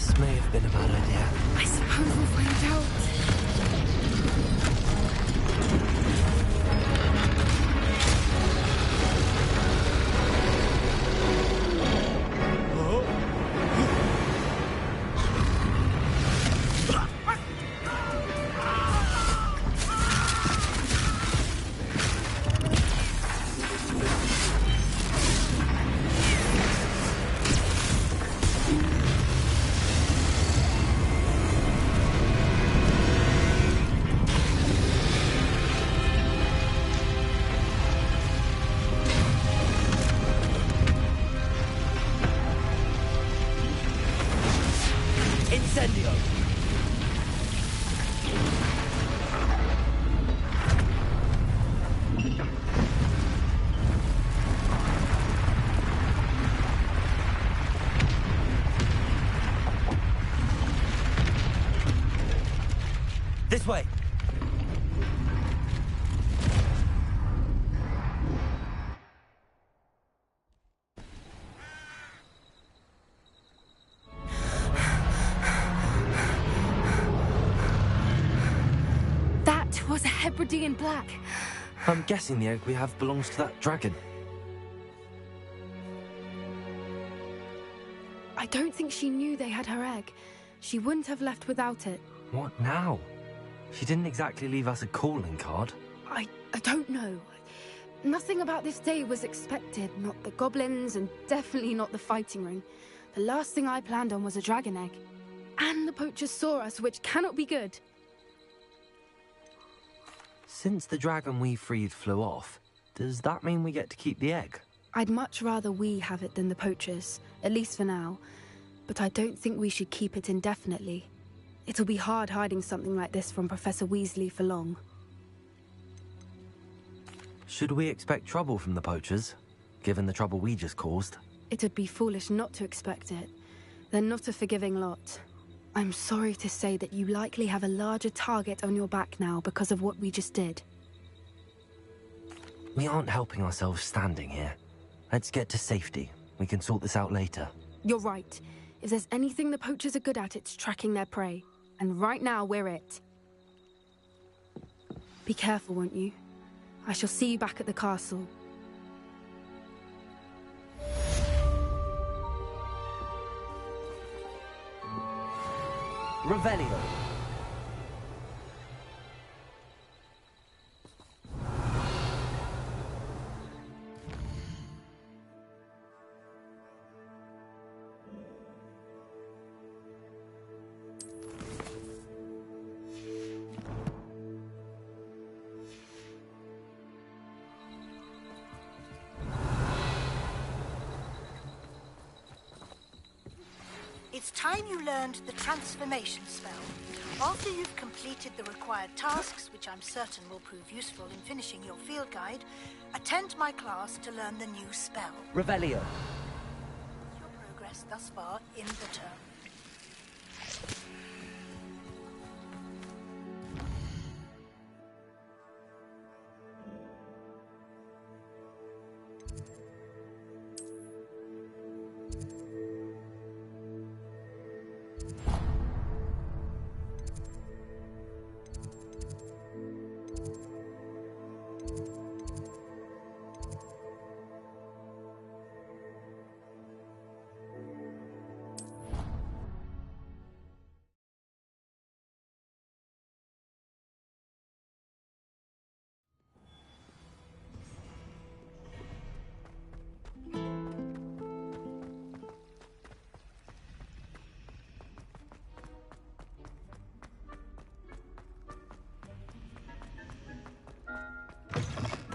This may have been a bad idea. I suppose we'll find out. This way! That was a Hebridean black. I'm guessing the egg we have belongs to that dragon. I don't think she knew they had her egg. She wouldn't have left without it. What now? She didn't exactly leave us a calling card. I don't know. Nothing about this day was expected. Not the goblins, and definitely not the fighting ring. The last thing I planned on was a dragon egg. And the poachers saw us, which cannot be good. Since the dragon we freed flew off, does that mean we get to keep the egg? I'd much rather we have it than the poachers, at least for now. But I don't think we should keep it indefinitely. It'll be hard hiding something like this from Professor Weasley for long. Should we expect trouble from the poachers, given the trouble we just caused? It'd be foolish not to expect it. They're not a forgiving lot. I'm sorry to say that you likely have a larger target on your back now because of what we just did. We aren't helping ourselves standing here. Let's get to safety. We can sort this out later. You're right. If there's anything the poachers are good at, it's tracking their prey. And right now, we're it. Be careful, won't you? I shall see you back at the castle. Revelio. It's time you learned the transformation spell. After you've completed the required tasks, which I'm certain will prove useful in finishing your field guide, attend my class to learn the new spell. Revelio. Your progress thus far in the term.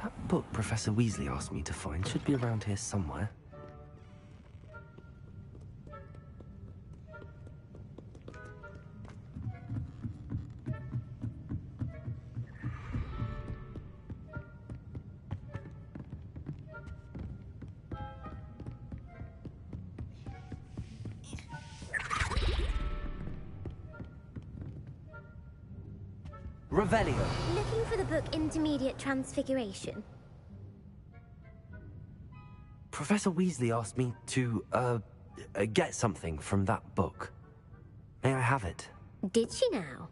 That book Professor Weasley asked me to find should be around here somewhere. Revelio. Looking for the book Intermediate Transfiguration. Professor Weasley asked me to, get something from that book. have it. Did she now?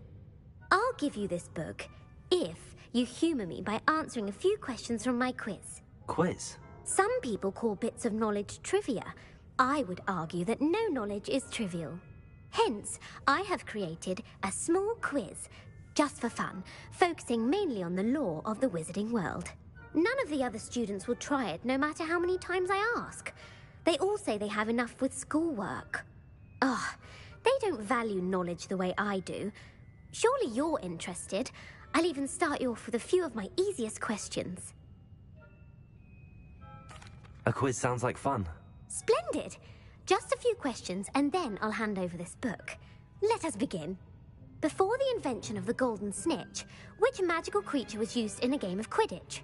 I'll give you this book if you humour me by answering a few questions from my quiz. Quiz? Some people call bits of knowledge trivia. I would argue that no knowledge is trivial. Hence, I have created a small quiz, just for fun, focusing mainly on the lore of the wizarding world. None of the other students will try it, no matter how many times I ask. They all say they have enough with schoolwork. Ugh, they don't value knowledge the way I do. Surely you're interested. I'll even start you off with a few of my easiest questions. A quiz sounds like fun. Splendid! Just a few questions and then I'll hand over this book. Let us begin. Before the invention of the golden snitch, which magical creature was used in a game of Quidditch?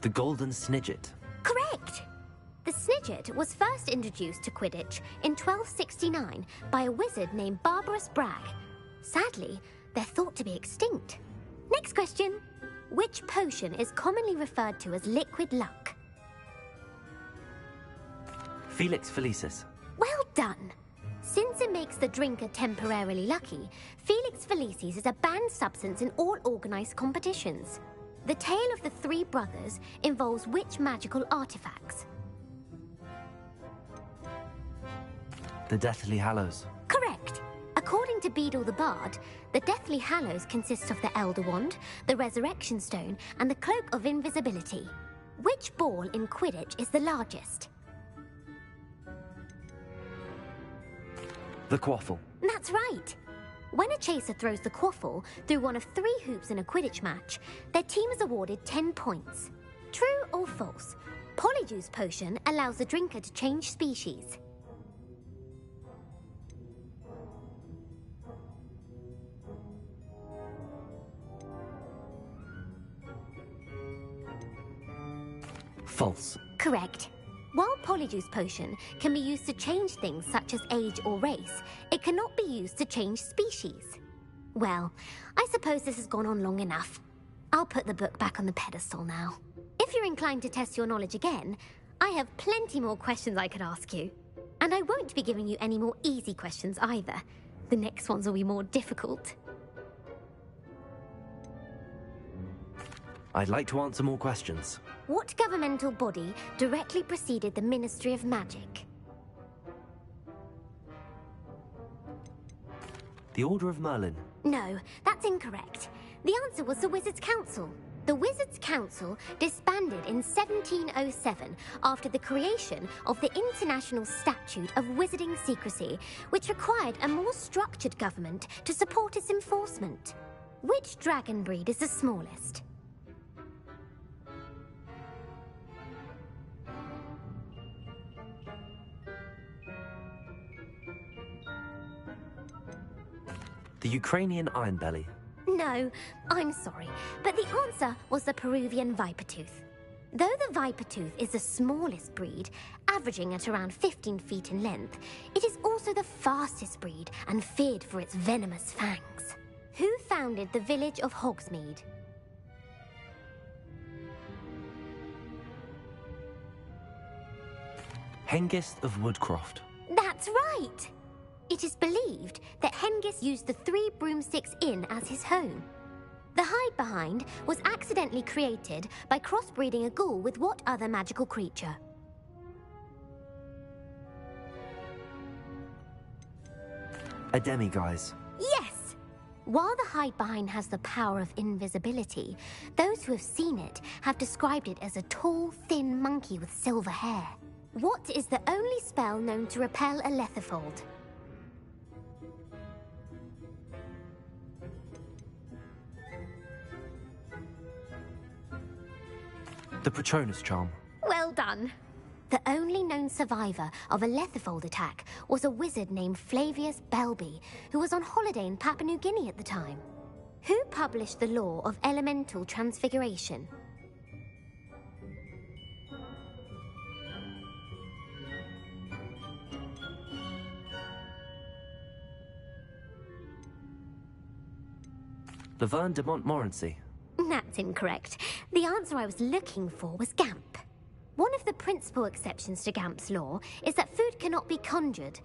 The golden snidget. Correct! The Snidget was first introduced to Quidditch in 1269 by a wizard named Barbarous Bragg. Sadly, they're thought to be extinct. Next question. Which potion is commonly referred to as liquid luck? Felix Felicis. Well done! Since it makes the drinker temporarily lucky, Felix Felicis is a banned substance in all organised competitions. The tale of the three brothers involves which magical artifacts? The Deathly Hallows. Correct. According to Beadle the Bard, the Deathly Hallows consists of the Elder Wand, the Resurrection Stone, and the Cloak of Invisibility. Which ball in Quidditch is the largest? The Quaffle. That's right. When a chaser throws the quaffle through one of 3 hoops in a Quidditch match, their team is awarded 10 points. True or false? Polyjuice Potion allows the drinker to change species. False. Correct. While Polyjuice Potion can be used to change things such as age or race, it cannot be used to change species. Well, I suppose this has gone on long enough. I'll put the book back on the pedestal now. If you're inclined to test your knowledge again, I have plenty more questions I could ask you. And I won't be giving you any more easy questions either. The next ones will be more difficult. I'd like to answer more questions. What governmental body directly preceded the Ministry of Magic? The Order of Merlin. No, that's incorrect. The answer was the Wizards' Council. The Wizards' Council disbanded in 1707 after the creation of the International Statute of Wizarding Secrecy, which required a more structured government to support its enforcement. Which dragon breed is the smallest? The Ukrainian Ironbelly. No, I'm sorry, but the answer was the Peruvian Vipertooth. Though the Vipertooth is the smallest breed, averaging at around 15 feet in length, it is also the fastest breed and feared for its venomous fangs. Who founded the village of Hogsmeade? Hengist of Woodcroft. That's right! It is believed that Hengist used the 3 Broomsticks Inn as his home. The hide-behind was accidentally created by crossbreeding a ghoul with what other magical creature? A demiguise. Yes! While the hide-behind has the power of invisibility, those who have seen it have described it as a tall, thin monkey with silver hair. What is the only spell known to repel a Lethifold? The Patronus Charm. Well done. The only known survivor of a Lethifold attack was a wizard named Flavius Belby, who was on holiday in Papua New Guinea at the time. Who published the law of elemental transfiguration? Laverne de Montmorency. That's incorrect. The answer I was looking for was Gamp. One of the principal exceptions to Gamp's law is that food cannot be conjured,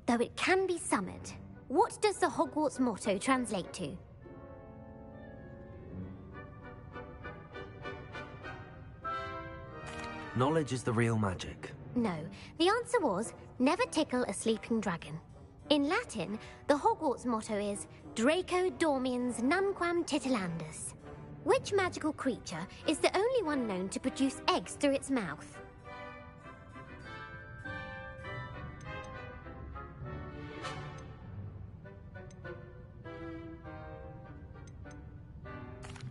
though it can be summoned. What does the Hogwarts motto translate to? Knowledge is the real magic. No, the answer was, never tickle a sleeping dragon. In Latin, the Hogwarts motto is, Draco dormiens nunquam titilandus. Which magical creature is the only one known to produce eggs through its mouth?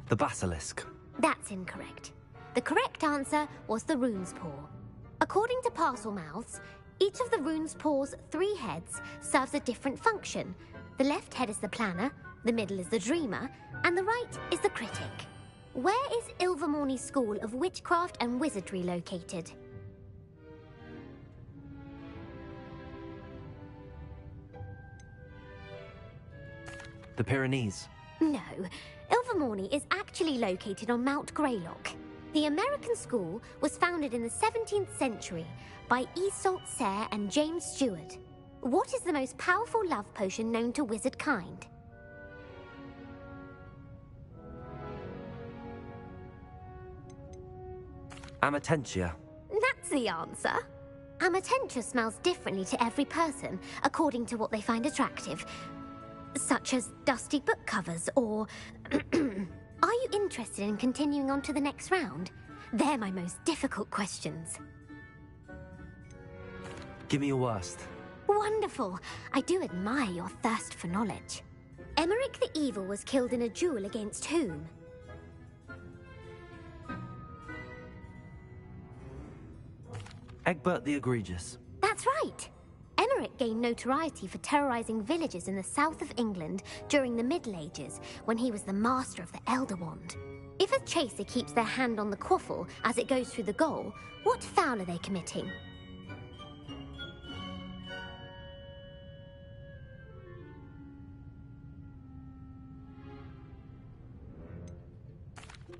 The basilisk. That's incorrect. The correct answer was the rune's paw. According to Parselmouths, each of the rune's paw's 3 heads serves a different function. The left head is the planner, the middle is the dreamer, and the right is the critic. Where is Ilvermorny School of Witchcraft and Wizardry located? The Pyrenees. No, Ilvermorny is actually located on Mount Greylock. The American school was founded in the 17th century by Iseult Sayre and James Stewart. What is the most powerful love potion known to wizard kind? Amatentia. That's the answer. Amatentia smells differently to every person, according to what they find attractive. Such as dusty book covers, or... Are you interested in continuing on to the next round? They're my most difficult questions. Give me your worst. Wonderful. I do admire your thirst for knowledge. Emmerich the Evil was killed in a duel against whom? Egbert the Egregious. That's right. Emmerich gained notoriety for terrorizing villages in the south of England during the Middle Ages, when he was the master of the Elder Wand. If a chaser keeps their hand on the quaffle as it goes through the goal, what foul are they committing?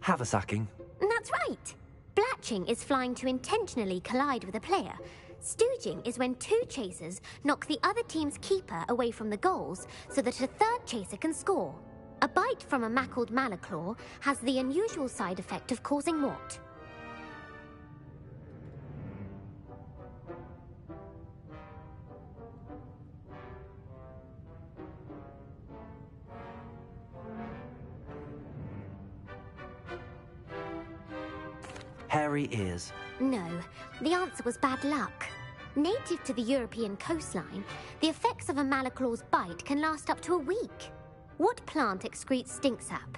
Haversacking. That's right. Blatching is flying to intentionally collide with a player. Stooging is when 2 chasers knock the other team's keeper away from the goals so that a 3rd chaser can score. A bite from a mackled malaclaw has the unusual side effect of causing what? Hairy ears. No, the answer was bad luck. Native to the European coastline, the effects of a malaclaw's bite can last up to a week. What plant excretes stink sap?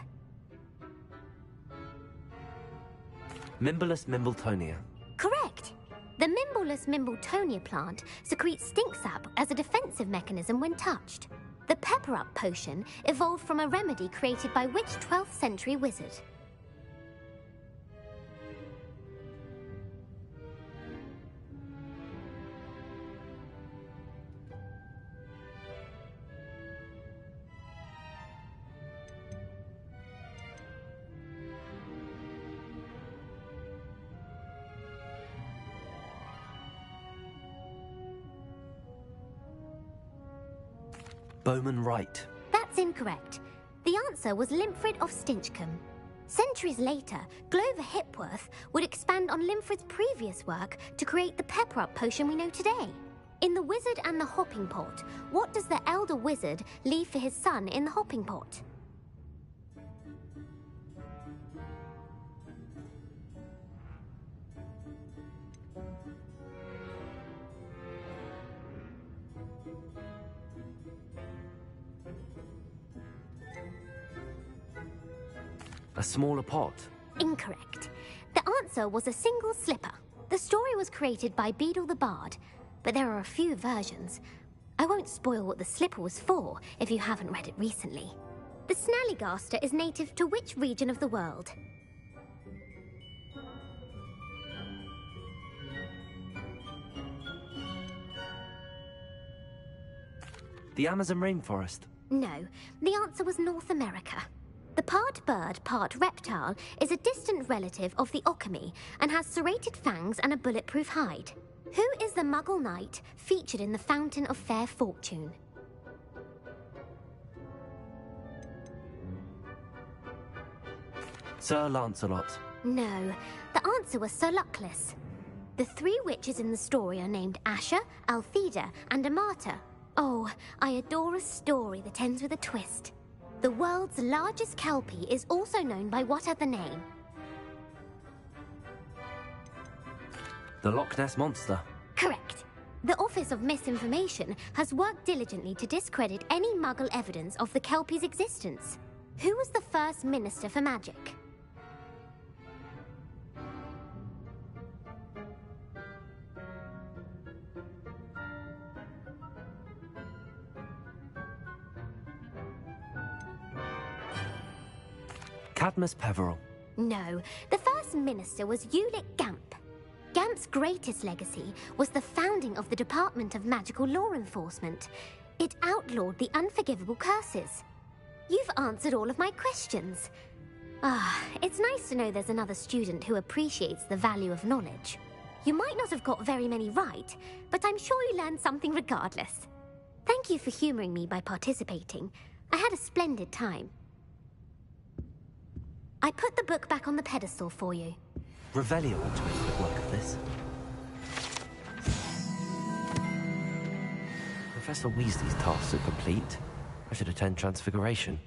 Mimbolus mimbletonia. Correct. The Mimbolus mimbletonia plant secretes stink sap as a defensive mechanism when touched. The pepper-up potion evolved from a remedy created by which 12th century wizard? Bowman Wright. That's incorrect. The answer was Limfrid of Stinchcombe. Centuries later, Glover Hipworth would expand on Limfrid's previous work to create the pepper-up potion we know today. In The Wizard and the Hopping Pot, what does the elder wizard leave for his son in the hopping pot? A smaller pot. Incorrect. The answer was a single slipper. The story was created by Beadle the Bard, but there are a few versions. I won't spoil what the slipper was for if you haven't read it recently. The Snallygaster is native to which region of the world? The Amazon rainforest. No, the answer was North America. The part bird, part reptile is a distant relative of the Occamy and has serrated fangs and a bulletproof hide. Who is the Muggle knight featured in the Fountain of Fair Fortune? Sir Lancelot. No, the answer was Sir Luckless. The three witches in the story are named Asher, Altheda, and Amata. Oh, I adore a story that ends with a twist. The world's largest kelpie is also known by what other name? The Loch Ness Monster. Correct. The Office of Misinformation has worked diligently to discredit any Muggle evidence of the kelpie's existence. Who was the first Minister for Magic? Cadmus Peveril. No, the first minister was Ulick Gamp. Gamp's greatest legacy was the founding of the Department of Magical Law Enforcement. It outlawed the unforgivable curses. You've answered all of my questions. It's nice to know there's another student who appreciates the value of knowledge. You might not have got very many right, but I'm sure you learned something regardless. Thank you for humoring me by participating. I had a splendid time. I put the book back on the pedestal for you. Revelio ought to make quick work of this. Professor Weasley's tasks are complete. I should attend Transfiguration.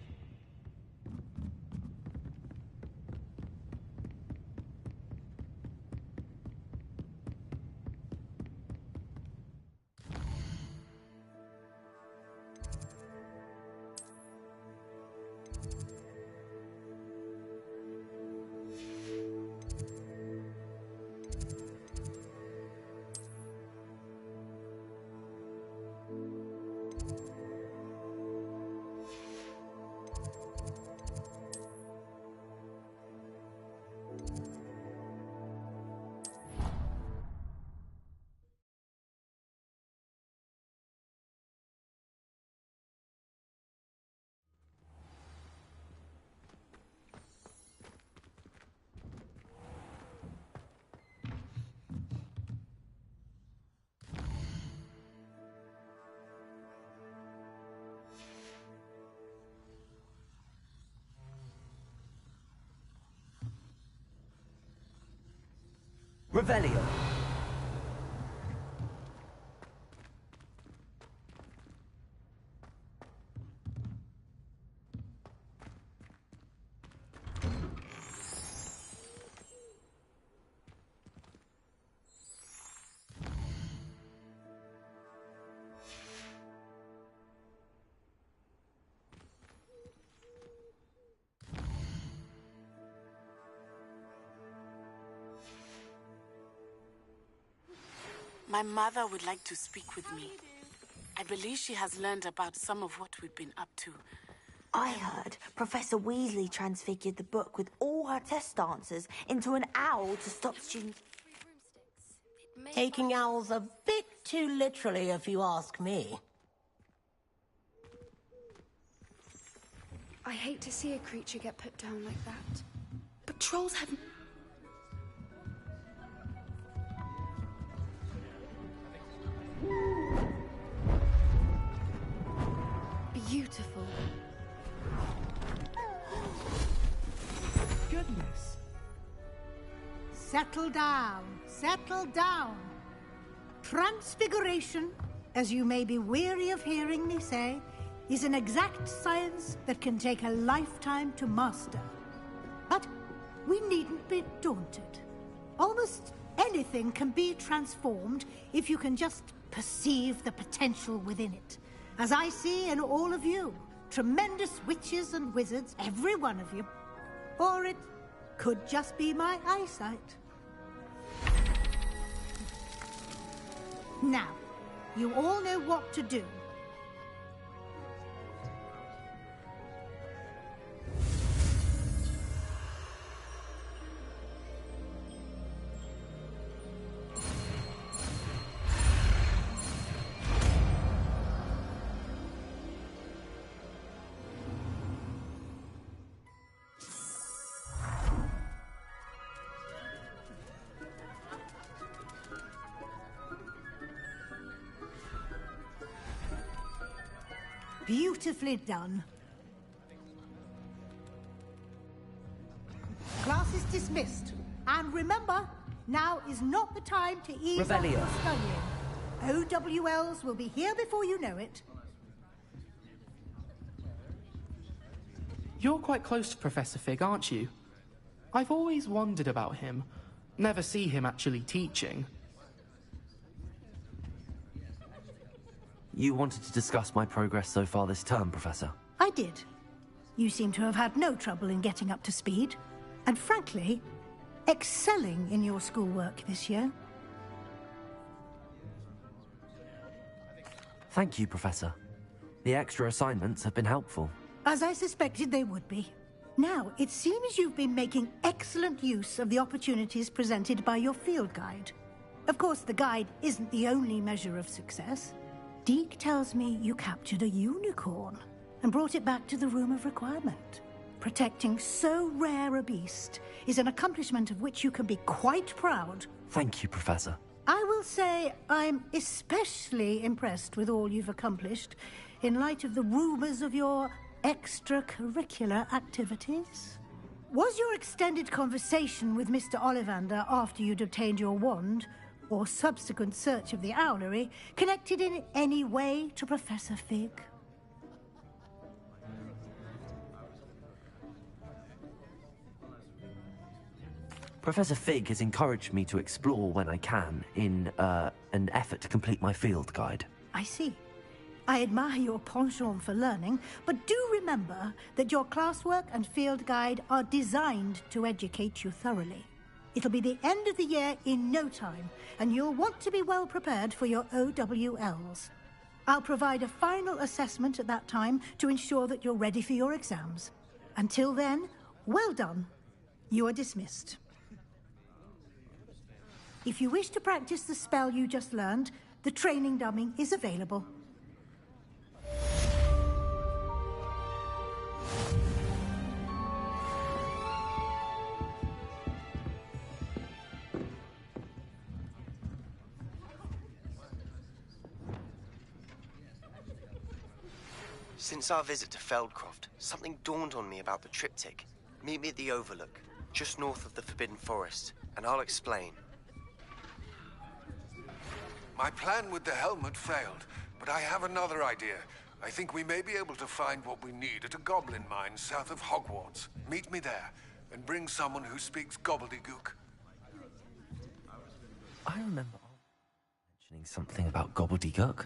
Revelio. My mother would like to speak with me. I believe she has learned about some of what we've been up to. I heard Professor Weasley transfigured the book with all her test answers into an owl to stop students... Taking owls a bit too literally, if you ask me. I hate to see a creature get put down like that. But trolls have... Beautiful. Goodness. Settle down. Settle down. Transfiguration, as you may be weary of hearing me say, is an exact science that can take a lifetime to master. But we needn't be daunted. Almost anything can be transformed if you can just perceive the potential within it. As I see in all of you, tremendous witches and wizards, every one of you. Or it could just be my eyesight. Now, you all know what to do. Beautifully done. Class is dismissed. And remember, now is not the time to ease off Revelio. your studying. OWLs will be here before you know it. You're quite close to Professor Fig, aren't you? I've always wondered about him. Never see him actually teaching. You wanted to discuss my progress so far this term, Professor? I did. You seem to have had no trouble in getting up to speed. And frankly, excelling in your schoolwork this year. Thank you, Professor. The extra assignments have been helpful. As I suspected they would be. Now, it seems you've been making excellent use of the opportunities presented by your field guide. Of course, the guide isn't the only measure of success. Deke tells me you captured a unicorn and brought it back to the Room of Requirement. Protecting so rare a beast is an accomplishment of which you can be quite proud. Thank you, Professor. I will say I'm especially impressed with all you've accomplished in light of the rumors of your extracurricular activities. Was your extended conversation with Mr. Ollivander after you'd obtained your wand, or subsequent search of the owlery, connected in any way to Professor Fig? Professor Fig has encouraged me to explore when I can in an effort to complete my field guide. I see. I admire your penchant for learning, but do remember that your classwork and field guide are designed to educate you thoroughly. It'll be the end of the year in no time, and you'll want to be well prepared for your OWLs. I'll provide a final assessment at that time to ensure that you're ready for your exams. Until then, well done. You are dismissed. If you wish to practice the spell you just learned, the training dummy is available. Since our visit to Feldcroft, something dawned on me about the triptych. Meet me at the Overlook, just north of the Forbidden Forest, and I'll explain. My plan with the helmet failed, but I have another idea. I think we may be able to find what we need at a goblin mine south of Hogwarts. Meet me there, and bring someone who speaks gobbledygook. I remember mentioning something about gobbledygook.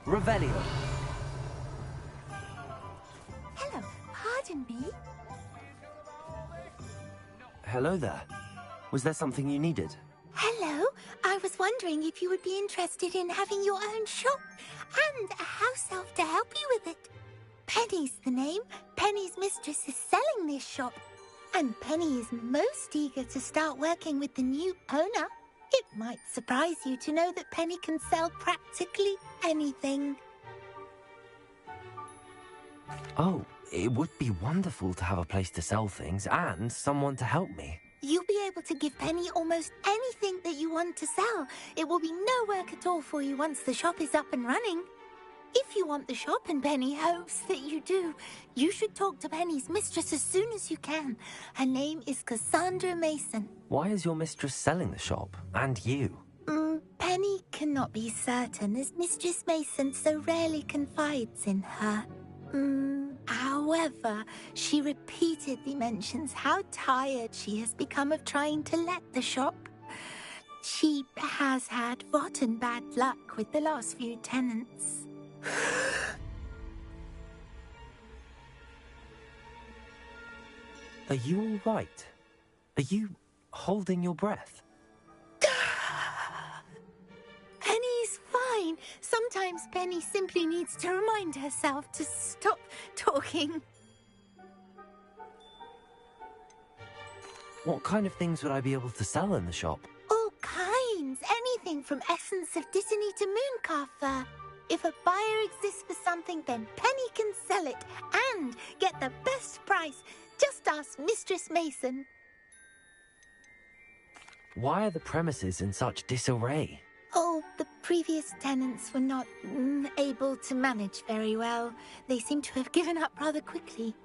Revelio. Hello, pardon me? Hello there. Was there something you needed? Hello, I was wondering if you would be interested in having your own shop and a house elf to help you with it. Penny's the name. Penny's mistress is selling this shop, and Penny is most eager to start working with the new owner. It might surprise you to know that Penny can sell practically anything. Oh, it would be wonderful to have a place to sell things and someone to help me. You'll be able to give Penny almost anything that you want to sell. It will be no work at all for you once the shop is up and running. If you want the shop and Penny hopes that you do, you should talk to Penny's mistress as soon as you can. Her name is Cassandra Mason. Why is your mistress selling the shop? And you? Penny cannot be certain, as Mistress Mason so rarely confides in her. However, she repeatedly mentions how tired she has become of trying to let the shop. She has had rotten bad luck with the last few tenants. Are you all right? Are you holding your breath? Penny's fine. Sometimes Penny simply needs to remind herself to stop talking. What kind of things would I be able to sell in the shop? All kinds. Anything from essence of Disney to mooncalf fur. If a buyer exists for something, then Penny can sell it and get the best price. Just ask Mistress Mason. Why are the premises in such disarray? Oh, the previous tenants were not able to manage very well. They seem to have given up rather quickly.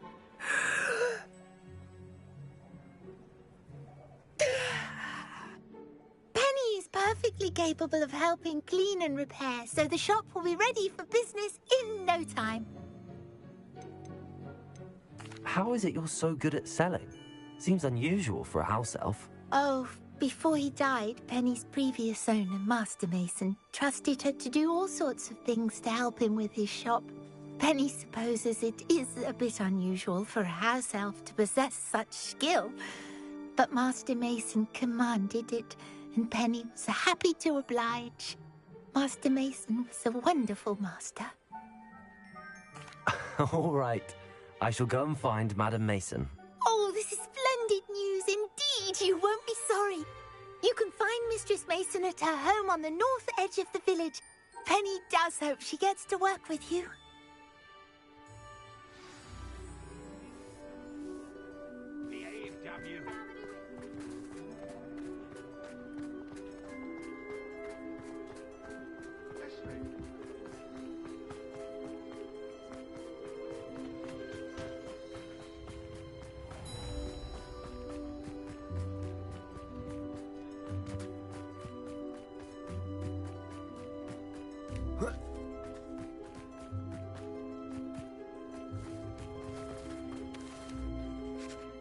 Penny is perfectly capable of helping clean and repair, so the shop will be ready for business in no time. How is it you're so good at selling? Seems unusual for a house elf. Oh, before he died, Penny's previous owner, Master Mason, trusted her to do all sorts of things to help him with his shop. Penny supposes it is a bit unusual for a house elf to possess such skill, but Master Mason commanded it, and Penny was happy to oblige. Master Mason was a wonderful master. All right. I shall go and find Madam Mason. Oh, this is splendid news indeed. You won't be sorry. You can find Mistress Mason at her home on the north edge of the village. Penny does hope she gets to work with you.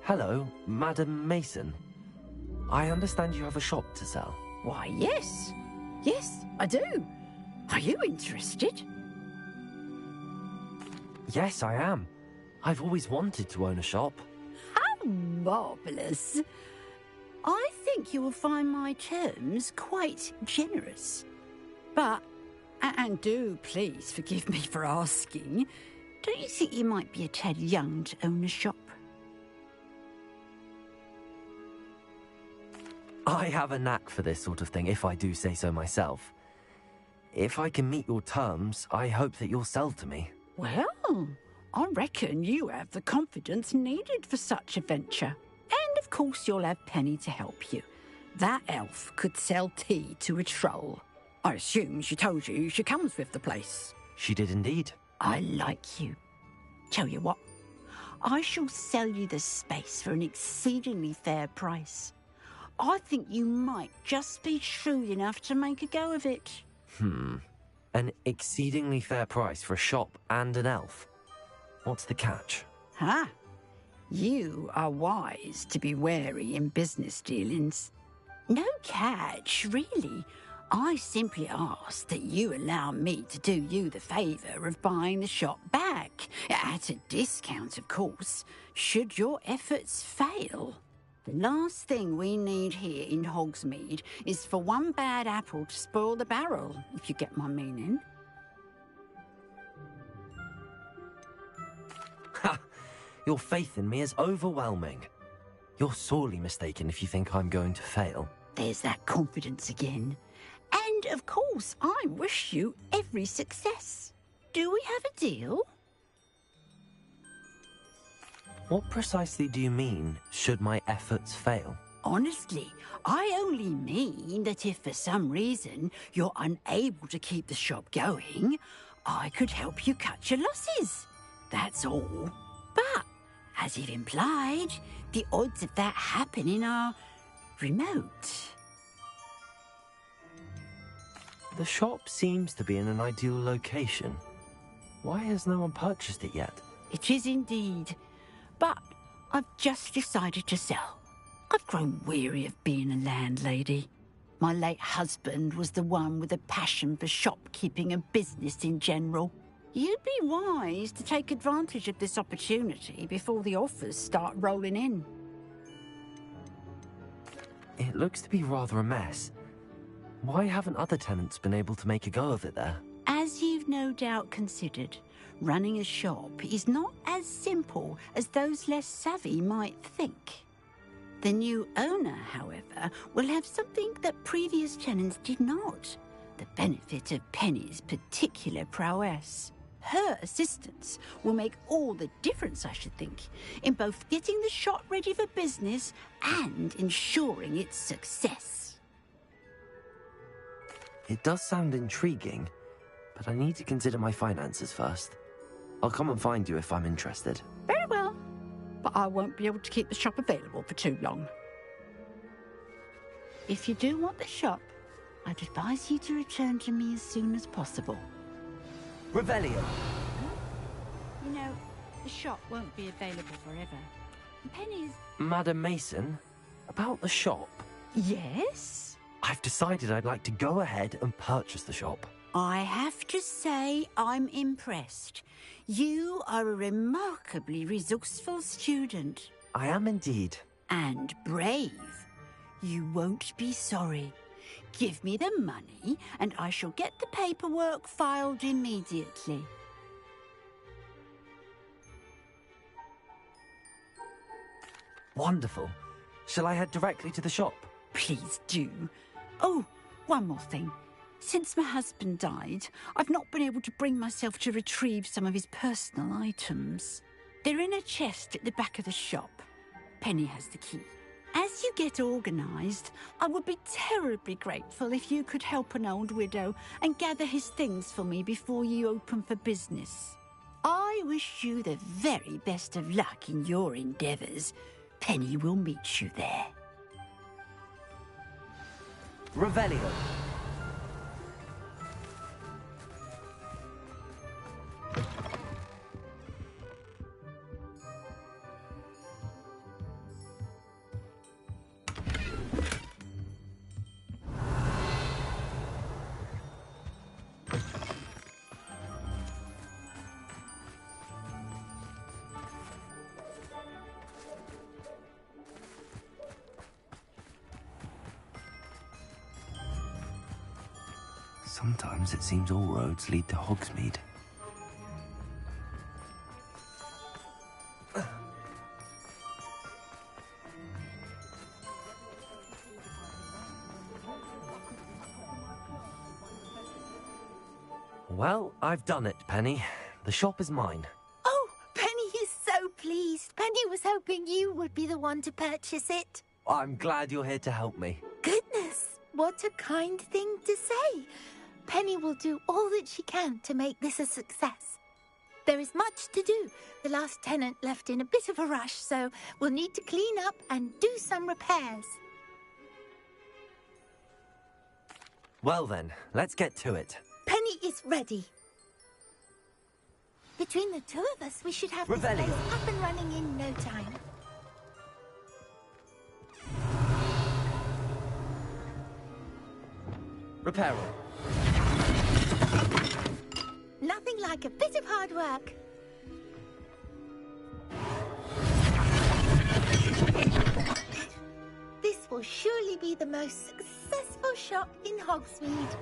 Hello, Madam Mason. I understand you have a shop to sell. Why, yes. Yes, I do. Are you interested? Yes, I am. I've always wanted to own a shop. How marvellous. I think you will find my terms quite generous. But, and do please forgive me for asking, don't you think you might be a tad young to own a shop? I have a knack for this sort of thing, if I do say so myself. If I can meet your terms, I hope that you'll sell to me. Well, I reckon you have the confidence needed for such a venture. And of course you'll have Penny to help you. That elf could sell tea to a troll. I assume she told you she comes with the place. She did indeed. I like you. Tell you what, I shall sell you the space for an exceedingly fair price. I think you might just be shrewd enough to make a go of it. An exceedingly fair price for a shop and an elf. What's the catch? Huh? You are wise to be wary in business dealings. No catch, really. I simply ask that you allow me to do you the favour of buying the shop back. At a discount, of course, should your efforts fail. The last thing we need here in Hogsmeade is for one bad apple to spoil the barrel, if you get my meaning. Ha! Your faith in me is overwhelming. You're sorely mistaken if you think I'm going to fail. There's that confidence again. And, of course, I wish you every success. Do we have a deal? What precisely do you mean, should my efforts fail? Honestly, I only mean that if for some reason you're unable to keep the shop going, I could help you cut your losses. That's all. But, as you've implied, the odds of that happening are remote. The shop seems to be in an ideal location. Why has no one purchased it yet? It is indeed. But I've just decided to sell. I've grown weary of being a landlady. My late husband was the one with a passion for shopkeeping and business in general. You'd be wise to take advantage of this opportunity before the offers start rolling in. It looks to be rather a mess. Why haven't other tenants been able to make a go of it there? As you've no doubt considered, running a shop is not as simple as those less savvy might think. The new owner, however, will have something that previous tenants did not. The benefit of Penny's particular prowess. Her assistance will make all the difference, I should think, in both getting the shop ready for business and ensuring its success. It does sound intriguing, but I need to consider my finances first. I'll come and find you if I'm interested. Very well, but I won't be able to keep the shop available for too long. If you do want the shop, I'd advise you to return to me as soon as possible. Revelio! You know, the shop won't be available forever. Penny's... Madam Mason, about the shop. Yes? I've decided I'd like to go ahead and purchase the shop. I have to say I'm impressed. You are a remarkably resourceful student. I am indeed. And brave. You won't be sorry. Give me the money, and I shall get the paperwork filed immediately. Wonderful. Shall I head directly to the shop? Please do. Oh, one more thing. Since my husband died, I've not been able to bring myself to retrieve some of his personal items. They're in a chest at the back of the shop. Penny has the key. As you get organised, I would be terribly grateful if you could help an old widow and gather his things for me before you open for business. I wish you the very best of luck in your endeavours. Penny will meet you there. Revelio! Sometimes it seems all roads lead to Hogsmeade. Well, I've done it, Penny. The shop is mine. Oh, Penny is so pleased. Penny was hoping you would be the one to purchase it. I'm glad you're here to help me. Goodness, what a kind thing to say. Penny will do all that she can to make this a success. There is much to do. The last tenant left in a bit of a rush, so we'll need to clean up and do some repairs. Well then, let's get to it. Penny is ready. Between the two of us, we should have this Revelio. place up and running in no time. Reparo. Nothing like a bit of hard work. This will surely be the most successful shop in Hogsmeade.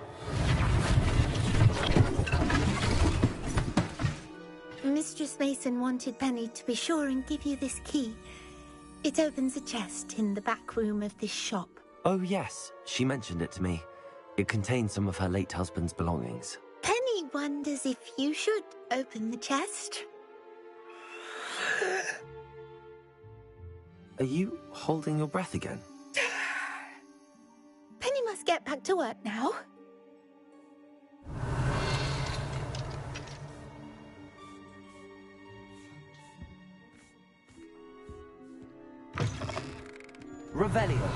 Mistress Mason wanted Penny to be sure and give you this key. It opens a chest in the back room of this shop. Oh yes, she mentioned it to me. It contains some of her late husband's belongings. Penny wonders if you should open the chest. Are you holding your breath again? Penny must get back to work now. Revelio.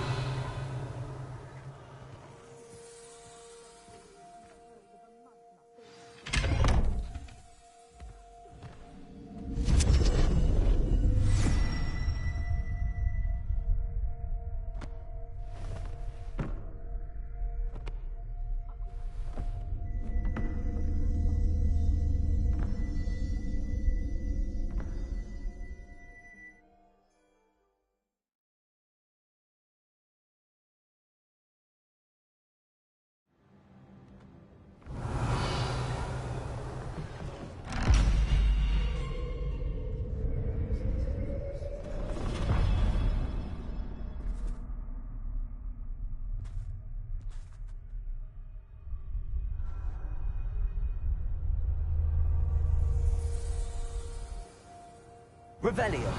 Revelio.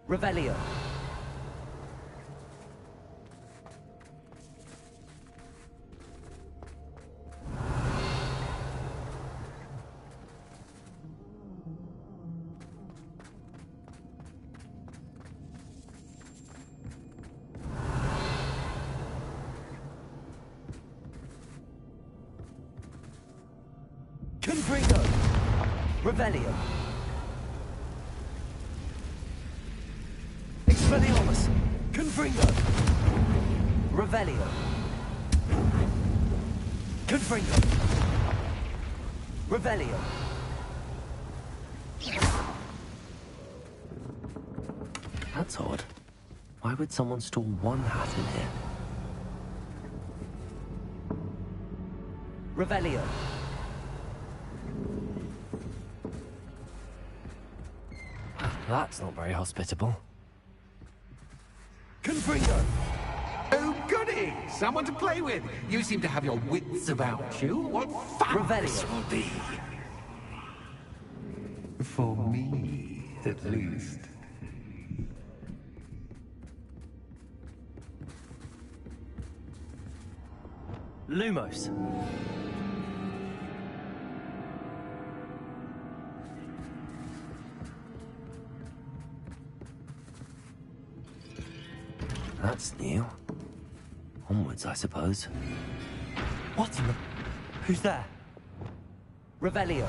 Revelio. Confringo. Revelio. Expelliarmus. Confringo. Revelio. Confringo. Revelio. That's odd. Why would someone store one hat in here? Revelio. That's not very hospitable. Confringo! Oh, goody! Someone to play with. You seem to have your wits about you. What fun this will be. For me, at least. Lumos. That's new. Onwards, I suppose. What in the... Who's there? Revelio.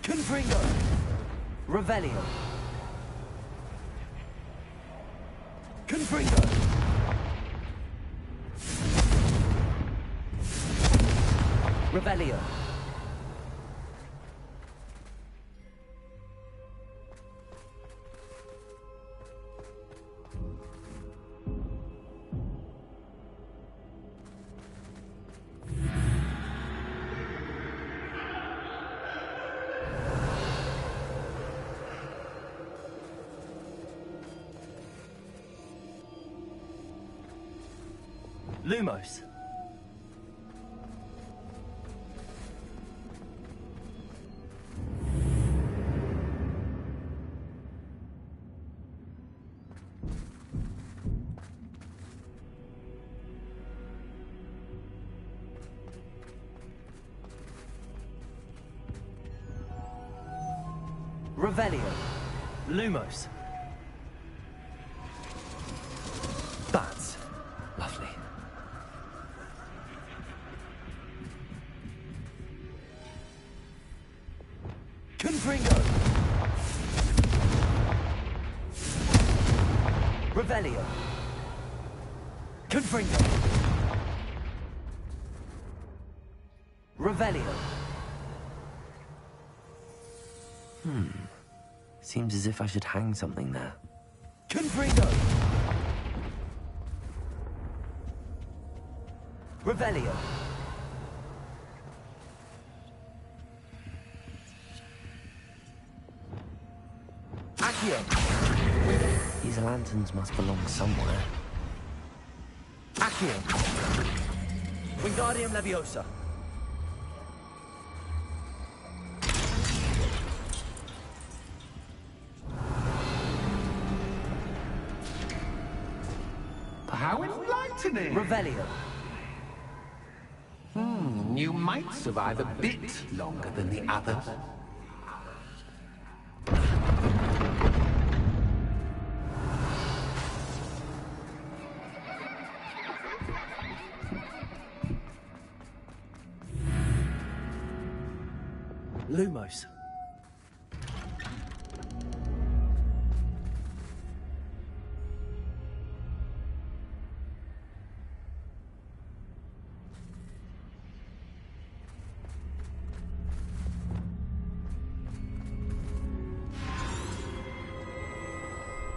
Confringo. Revelio. Confringo. Revelio. Lumos. Revelio. Lumos. Bats. Lovely. Confringo. Revelio. Confringo. Revelio. Seems as if I should hang something there. Confringo. Revelio. Accio. These lanterns must belong somewhere. Accio. Wingardium Leviosa. how enlightening! Revelio. You might survive a bit longer than the others. Lumos.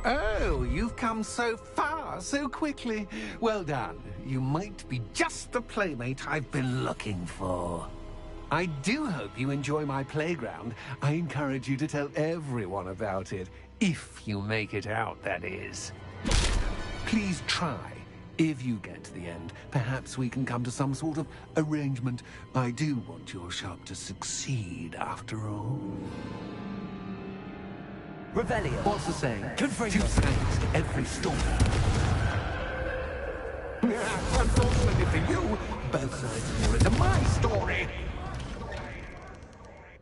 Oh, you've come so far, so quickly. Well done. You might be just the playmate I've been looking for. I do hope you enjoy my playground. I encourage you to tell everyone about it. If you make it out, that is. Please try. If you get to the end, perhaps we can come to some sort of arrangement. I do want your shop to succeed, after all. Revelio. What's the saying? Confringo. 2 sides to every story. Unfortunately for you, both sides fall into my story.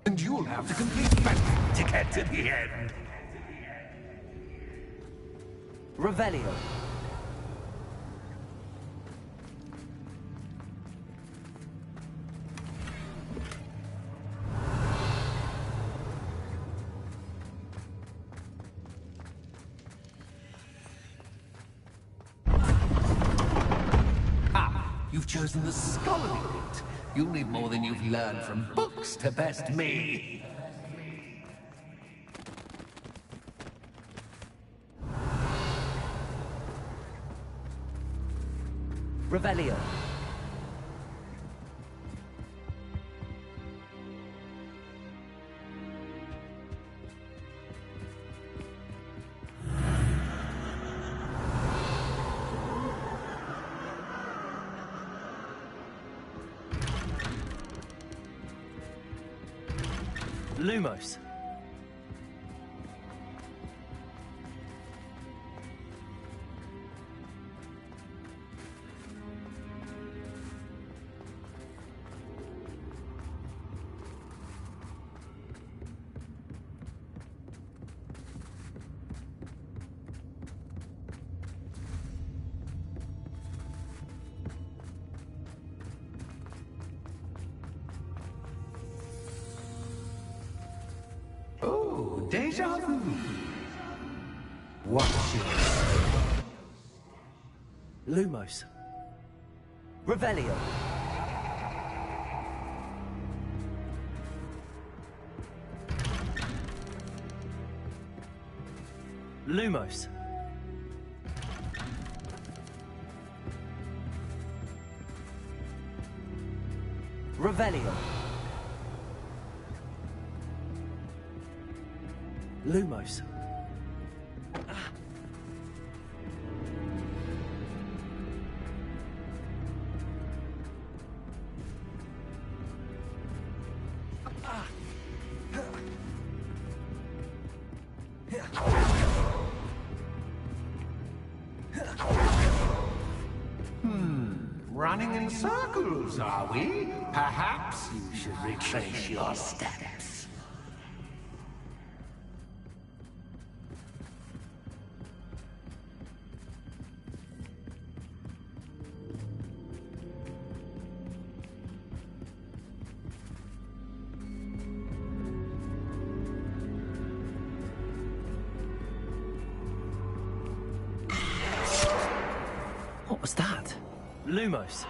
And you'll have to complete both to get to the end. Revelio. You've chosen the scholarly route. You'll need more than you've learned from books to best me. Revelio. Lumos. Oh, deja vu. What's your... Lumos. Revelio. Lumos. Revelio. Lumos. Running in circles, are we? Perhaps you should retrace your steps. What was that? Lumos.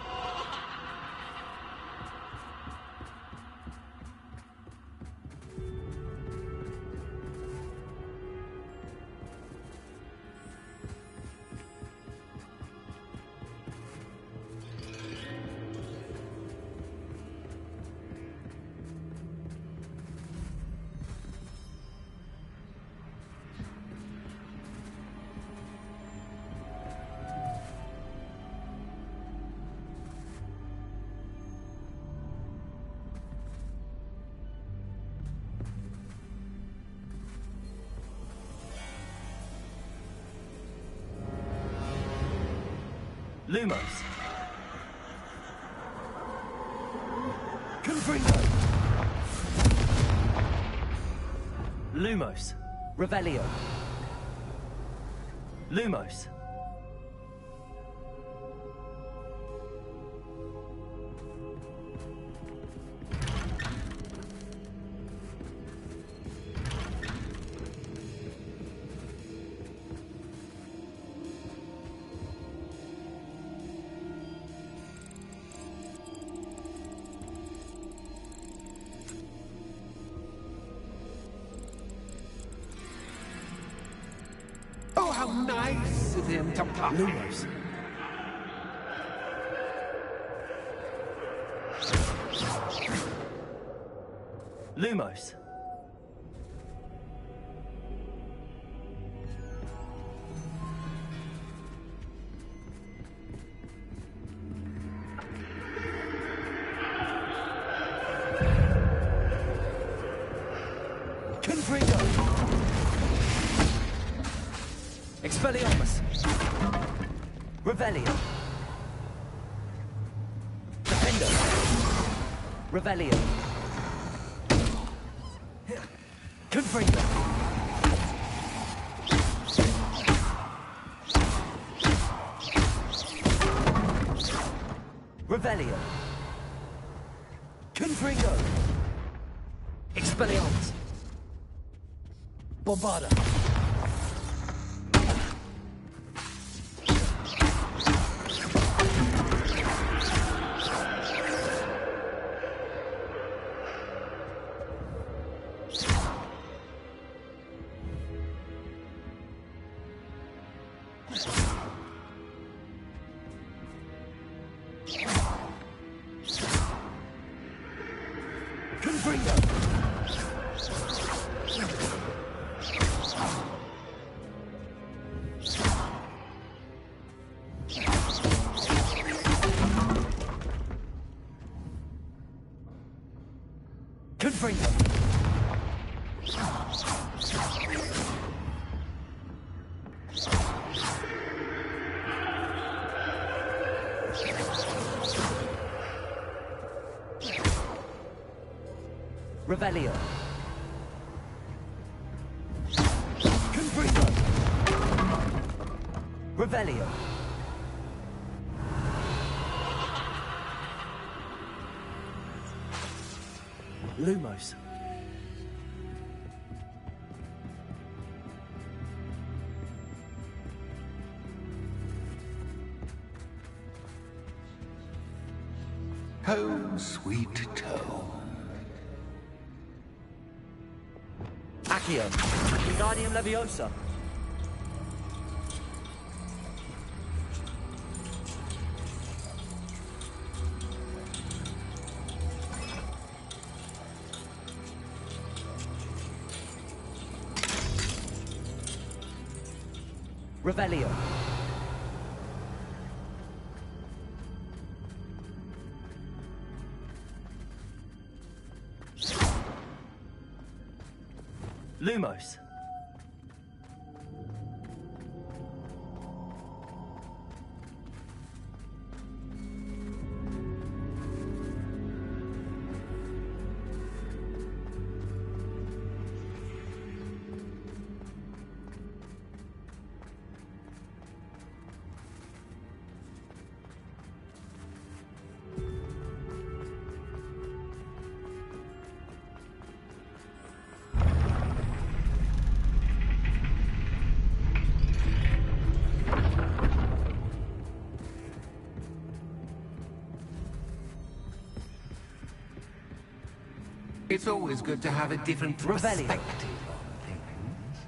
Lumos. Confringo. Lumos. Revelio. Lumos. Oh, how nice of him to pop. Lumos. Lumos. Confringo. Expelliarmus. Revelio. Defendo. Revelio. Confringo. Revelio. Confringo. Expelliarmus. Bombarda. Confringo. Confringo. Revelio. Confringo. Revelio. Lumos. Home, sweet home. Accio. Wingardium Leviosa. Revelio. Lumos. It's always good to have a different Revelio. perspective on things.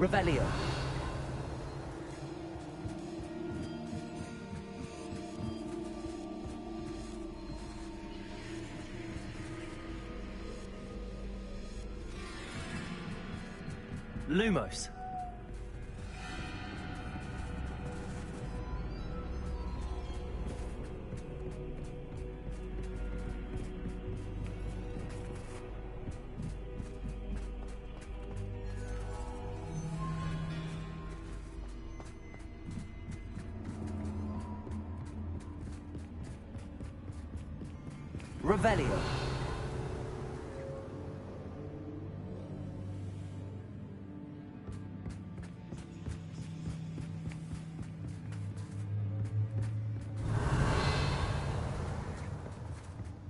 Revelio. Lumos. Revelio.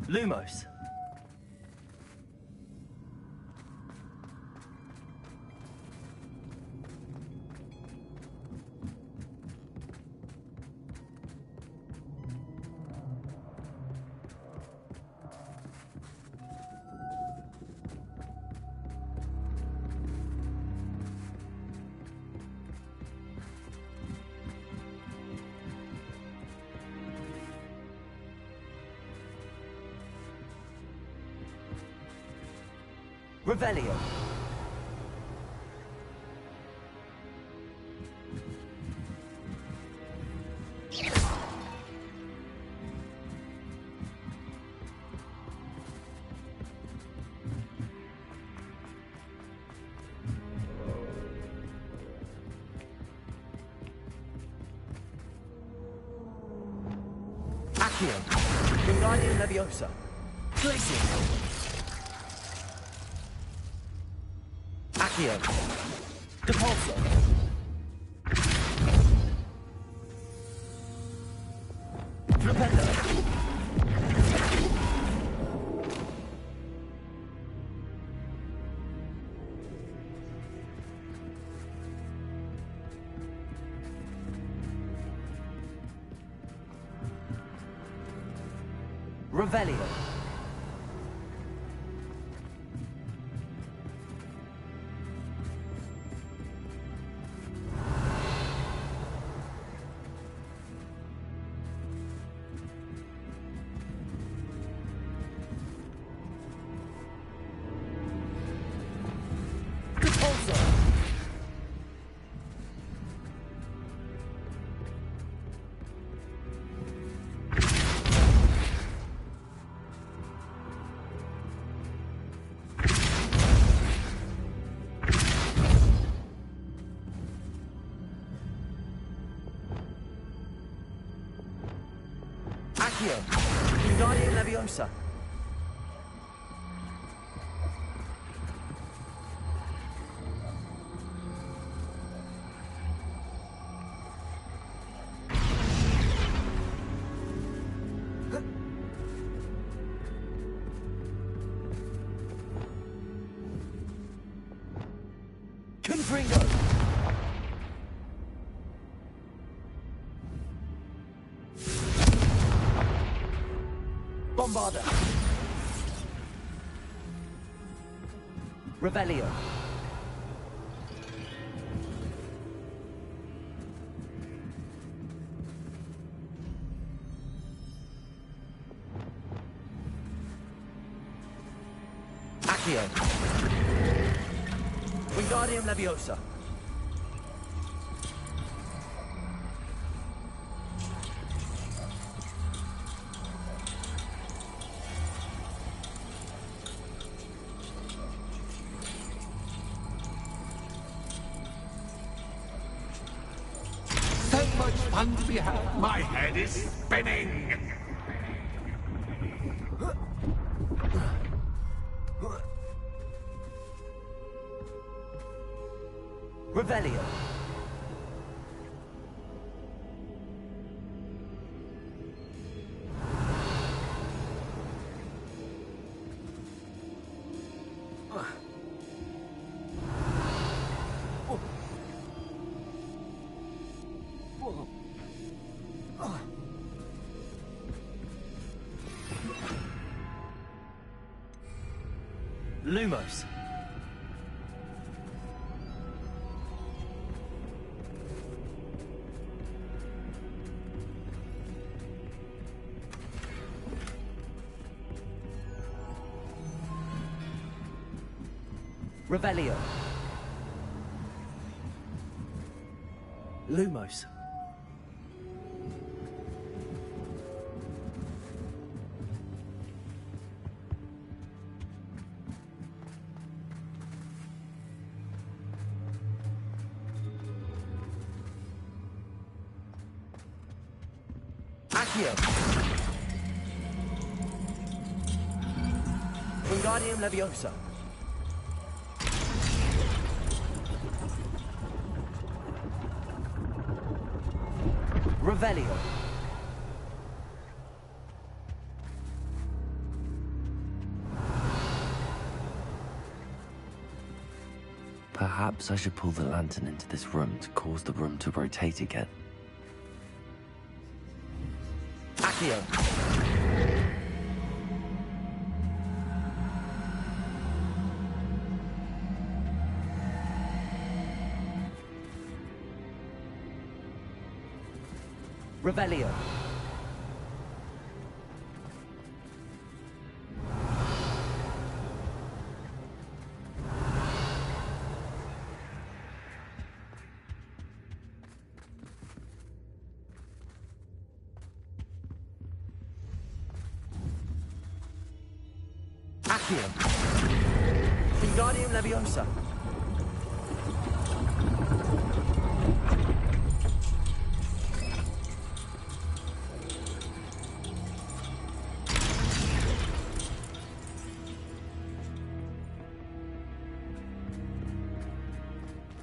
Lumos. Revelio. Accio. Wingardium Leviosa. Glacium. Accio. Depulso. Flipendo. Revelio. Accio. Wingardium Leviosa. Confringo. Bombarda. Revelio. Accio. Wingardium Leviosa. Much fun to be had. My head is spinning. Revelio. Lumos. Revelio. Lumos. Accio. Wingardium Leviosa. Revelio. Perhaps I should pull the lantern into this room to cause the room to rotate again. Accio. Revelio. Accio. Wingardium Leviosa.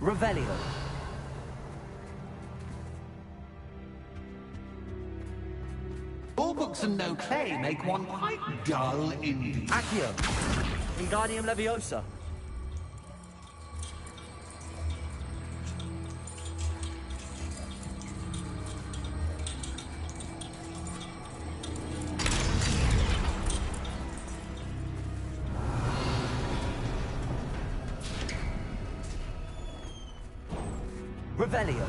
Revelio. All books and no play make one quite dull indeed. Accio. Wingardium Leviosa. Revelio.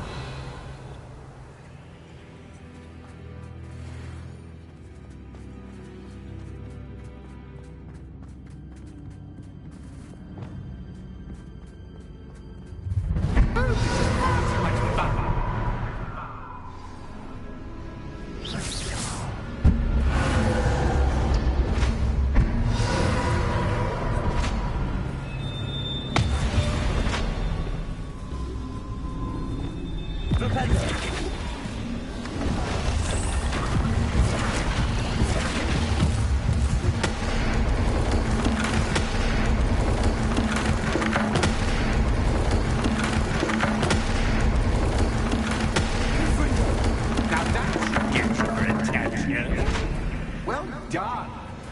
Well done.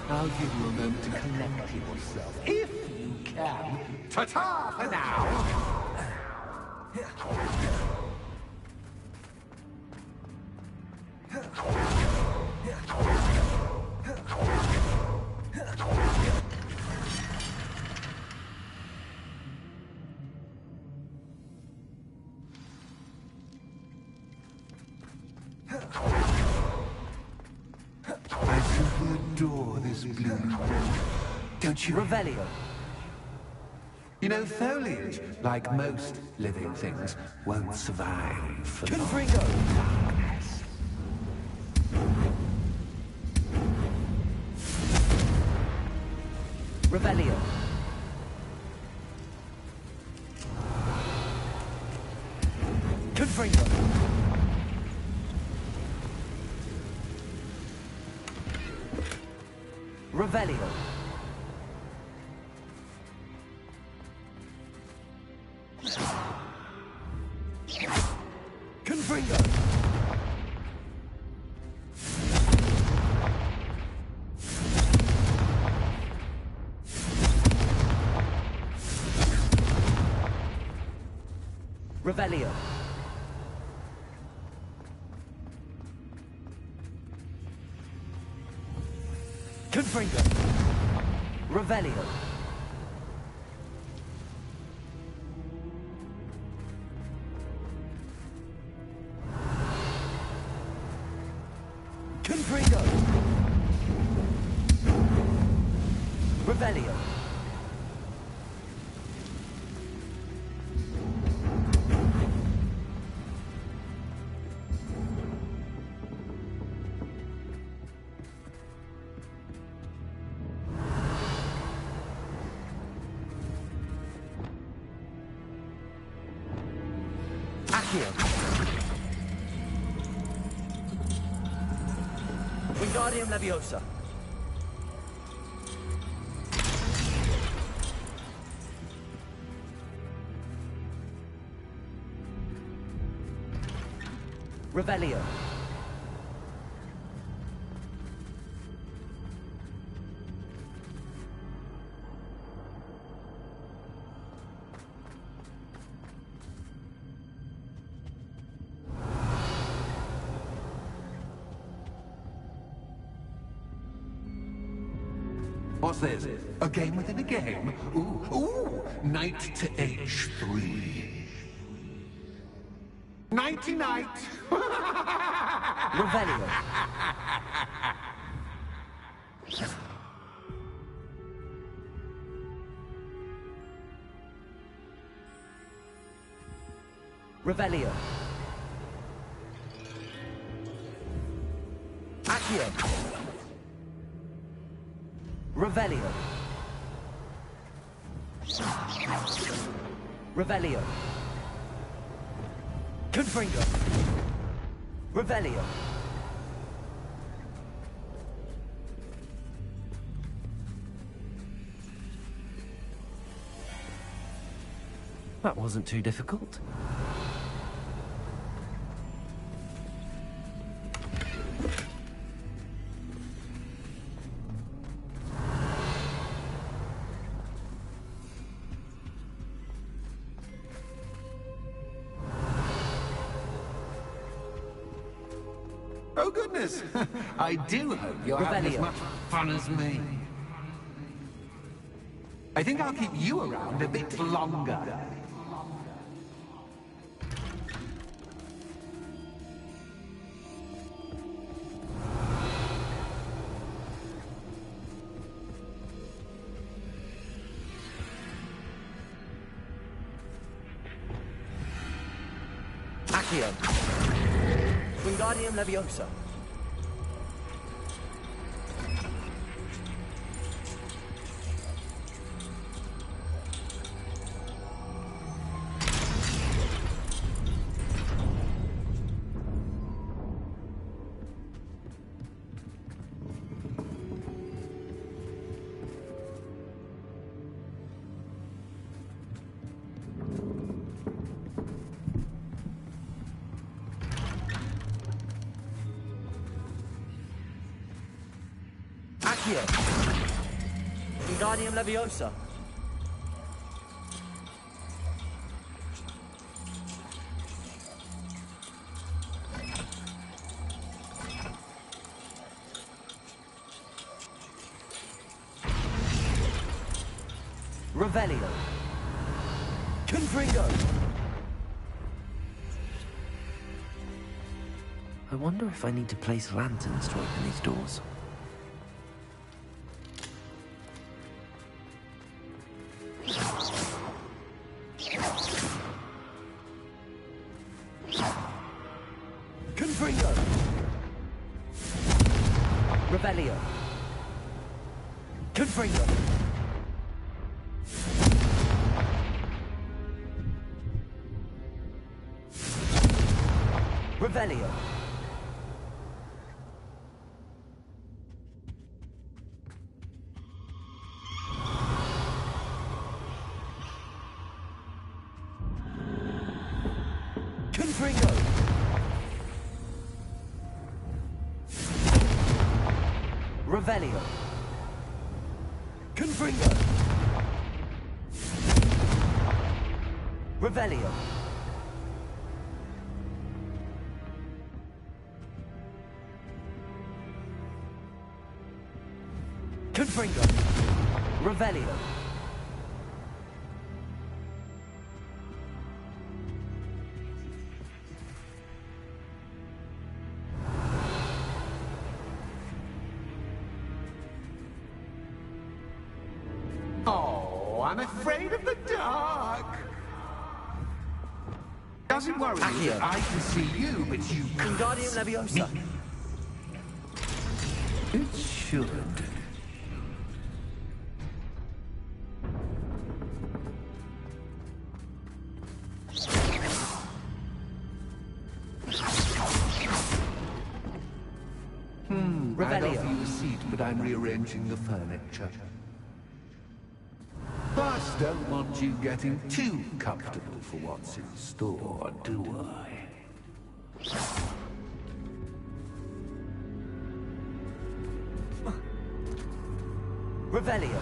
I'll give you a moment to collect yourself, if you can. Ta-ta for now. I simply adore this bloom. Don't you? Revelio. You know, foliage, like most living things, won't survive for long. Revelio. Confringo. Revelio. Confringo. Revelio. Confringo. Revelio. Confringo. Revelio. Accio. Wingardium Leviosa. Revelio. What's this? A game within a game? Ooh, knight to H3. Nighty-night! Revelio. Revelio. Accio. Revelio. Revelio. Confringo. Revelio. That wasn't too difficult. Oh, goodness! I do hope you're having as much fun as me. I think I'll keep you around a bit longer. Accio. Wingardium Leviosa. Accio. Wingardium Leviosa. Revelio. Confringo. I wonder if I need to place lanterns to open these doors. Confringo. Revelio. Confringo. Revelio. Confringo. Revelio. Confringo. Revelio. Confringo. Revelio. Oh, I'm afraid of the dark. Doesn't worry me that I can see you, but you can't. Wingardium Leviosa. It should. I'd offer you a seat, but I'm rearranging the furniture. But don't want you getting too comfortable for what's in store, do I? Revelio.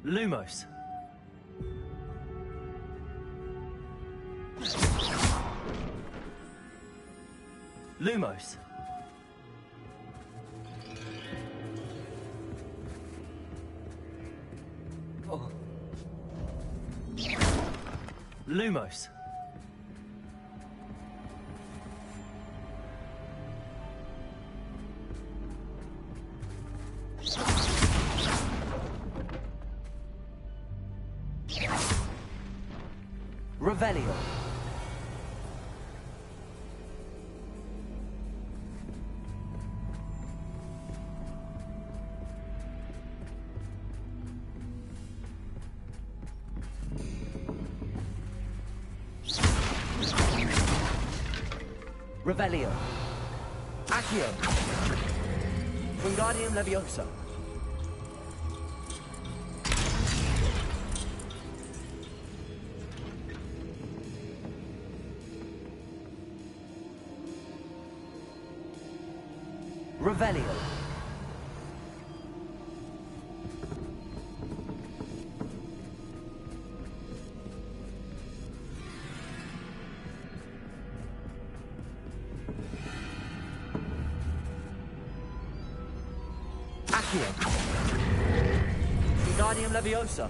Lumos. Lumos. Oh. Lumos. Revelio. Revelio. Accio. Wingardium Leviosa. Revelio. Accio. Wingardium Leviosa.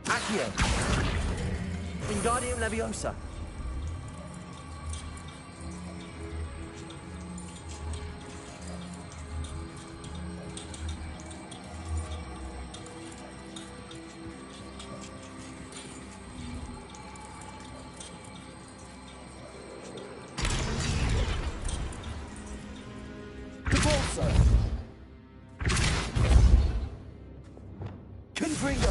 Accio. Wingardium Leviosa. Convulso. Confringo.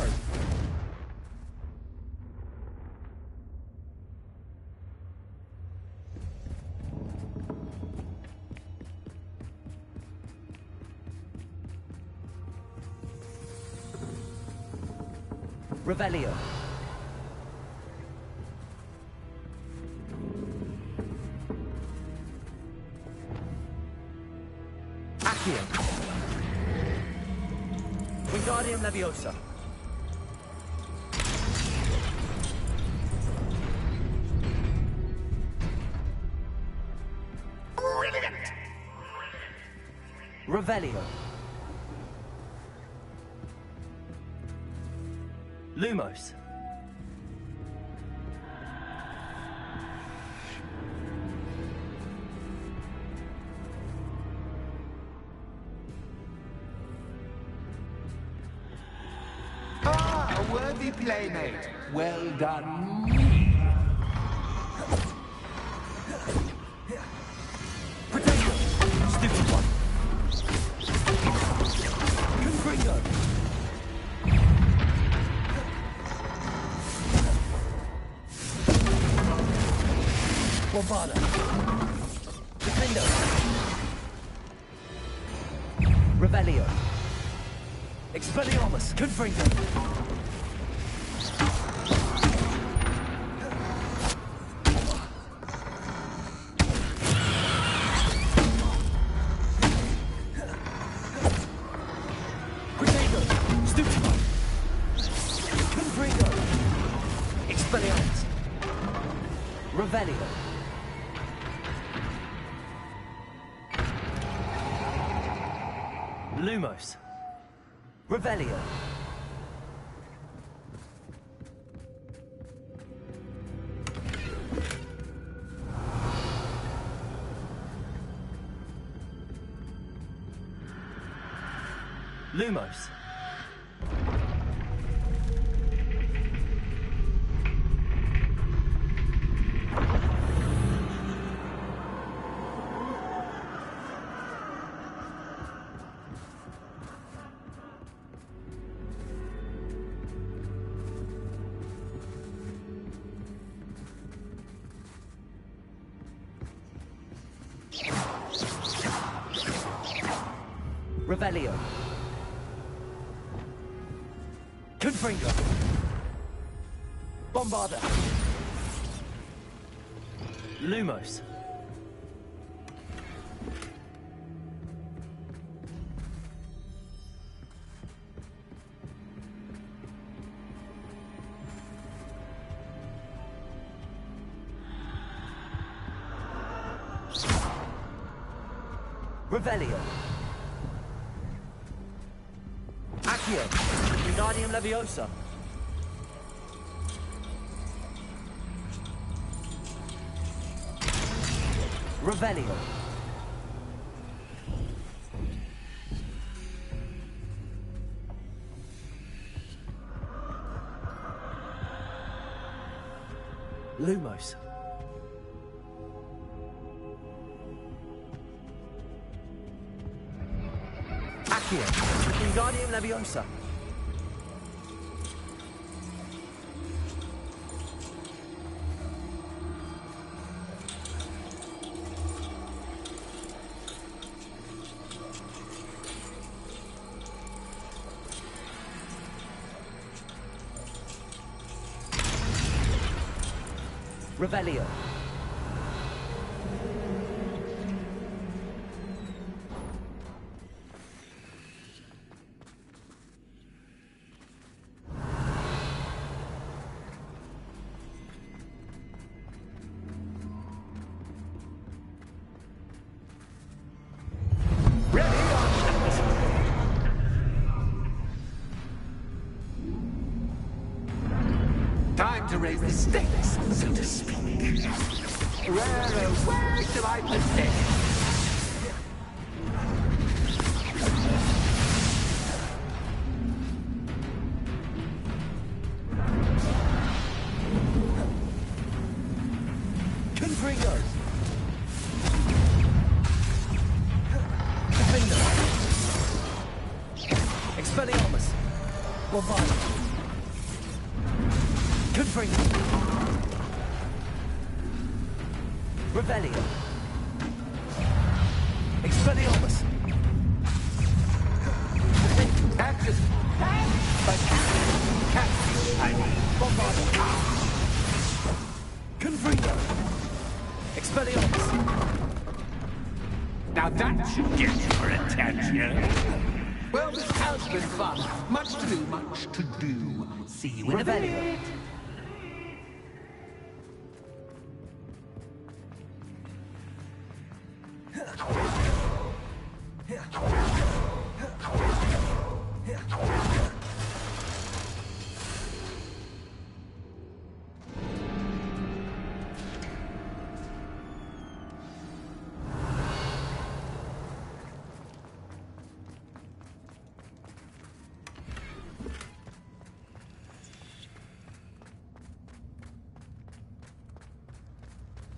Revelio. Accio. Wingardium Leviosa. Revelio. Lumos. Ah, a worthy playmate. Well done. Protego. Stupid one. Confringo. Bombarda. Defendo. Revelio. Expelliarmus. Confringo. Expelliarmus. Revelio. Lumos. Revelio. Lumos. Revelio. Confringo. Bombarda. Lumos. Revelio. Accio. Wingardium Leviosa. Revelio. Lumos. Accio. Wingardium Leviosa. Revelio. Time to raise the stakes, so to speak. Where shall I begin? Confringo. Confringo. Expelliarmus. Bombarda. Confringo. Revelio. Expelliarmus. Actus. Bombarda. Confringo. Expelliarmus. Now that should get your attention. Well, this has been fun. Much to do, much to do. See you in a bit.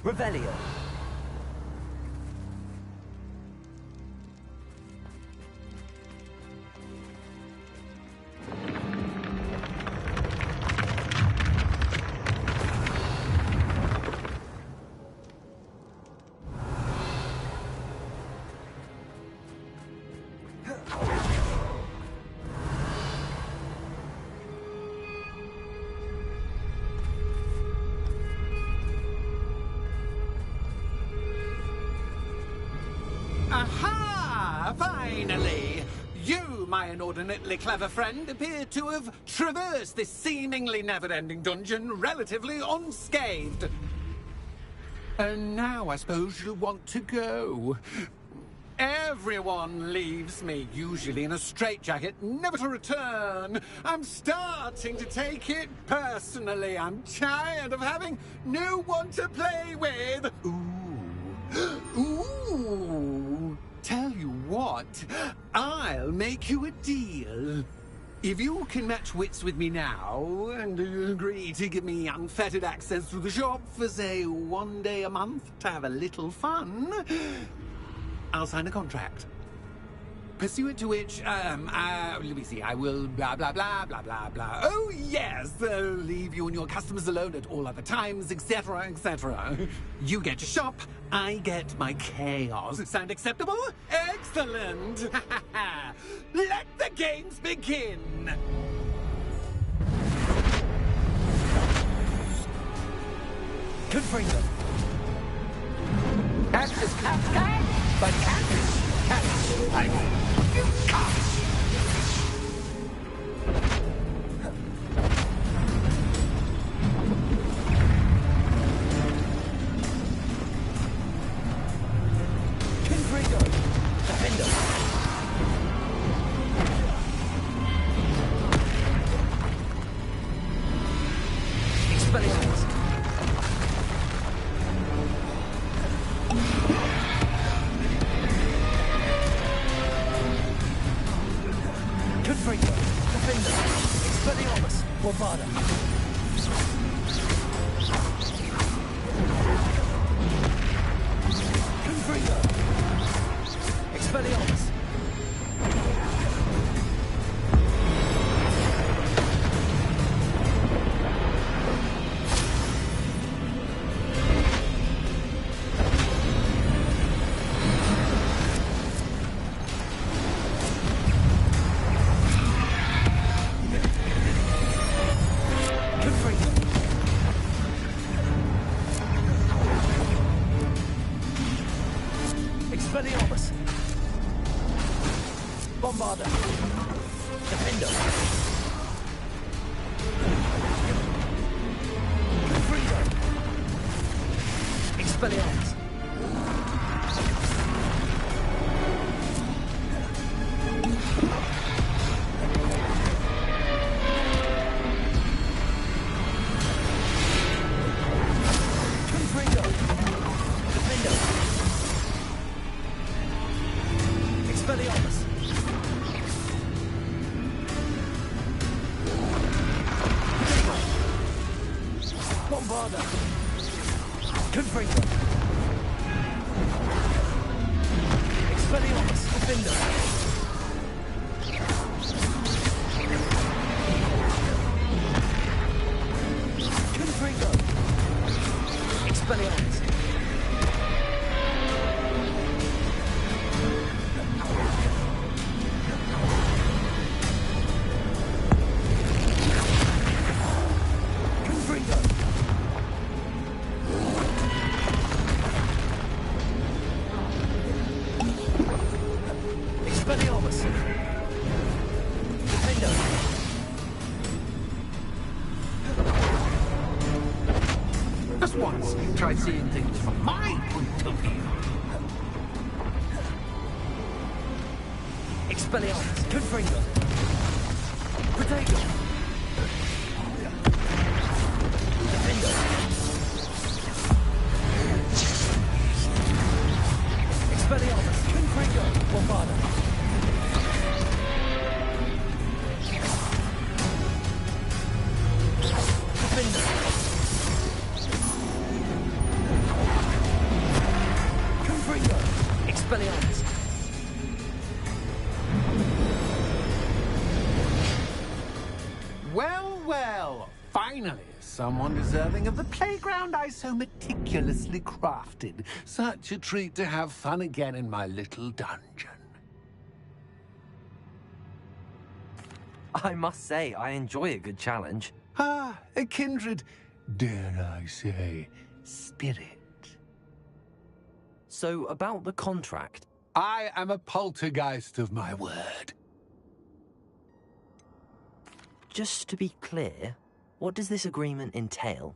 Revelio. Aha! Finally! You my inordinately clever friend appeared to have traversed this seemingly never-ending dungeon relatively unscathed. And now I suppose you'll want to go. Everyone leaves me, usually in a straitjacket, never to return. I'm starting to take it personally. I'm tired of having no one to play with. Ooh. Tell you what, I'll make you a deal. If you can match wits with me now, and agree to give me unfettered access to the shop for, say, 1 day a month to have a little fun, I'll sign a contract. Pursuant to which, let me see, I will blah, blah, blah, blah, blah, blah. Oh, yes, leave you and your customers alone at all other times, etc., etc. You get your shop, I get my chaos. Sound acceptable? Excellent! Let the games begin! Confringo. Catfish, cat, but catfish, like you cat. Confringo. Defender. Expelliarmus. Confringo. Defender. Expelliarmus. Bombarda. Confringo. Expelliarmus. Expelliarmus. Bombarda. Defender. Confringo. Expelliarmus. Confringo. Defender. Expelliarmus. Bombarda. Confringo. Expelliarmus. Defender. Confringo. Expelliarmus. Confringo. Expelliarmus. Defender. Just once, try seeing things from my point of view. Expelliarmus. Confringo. Protego. Defender. Expelliarmus. Confringo. Bombarda. Defender. Confringo. Expelliarmus. Well, finally, someone deserving of the playground I so meticulously crafted. Such a treat to have fun again in my little dungeon. I must say, I enjoy a good challenge. Ah, a kindred, dare I say, spirit. So, about the contract. I am a poltergeist of my word. just to be clear, what does this agreement entail,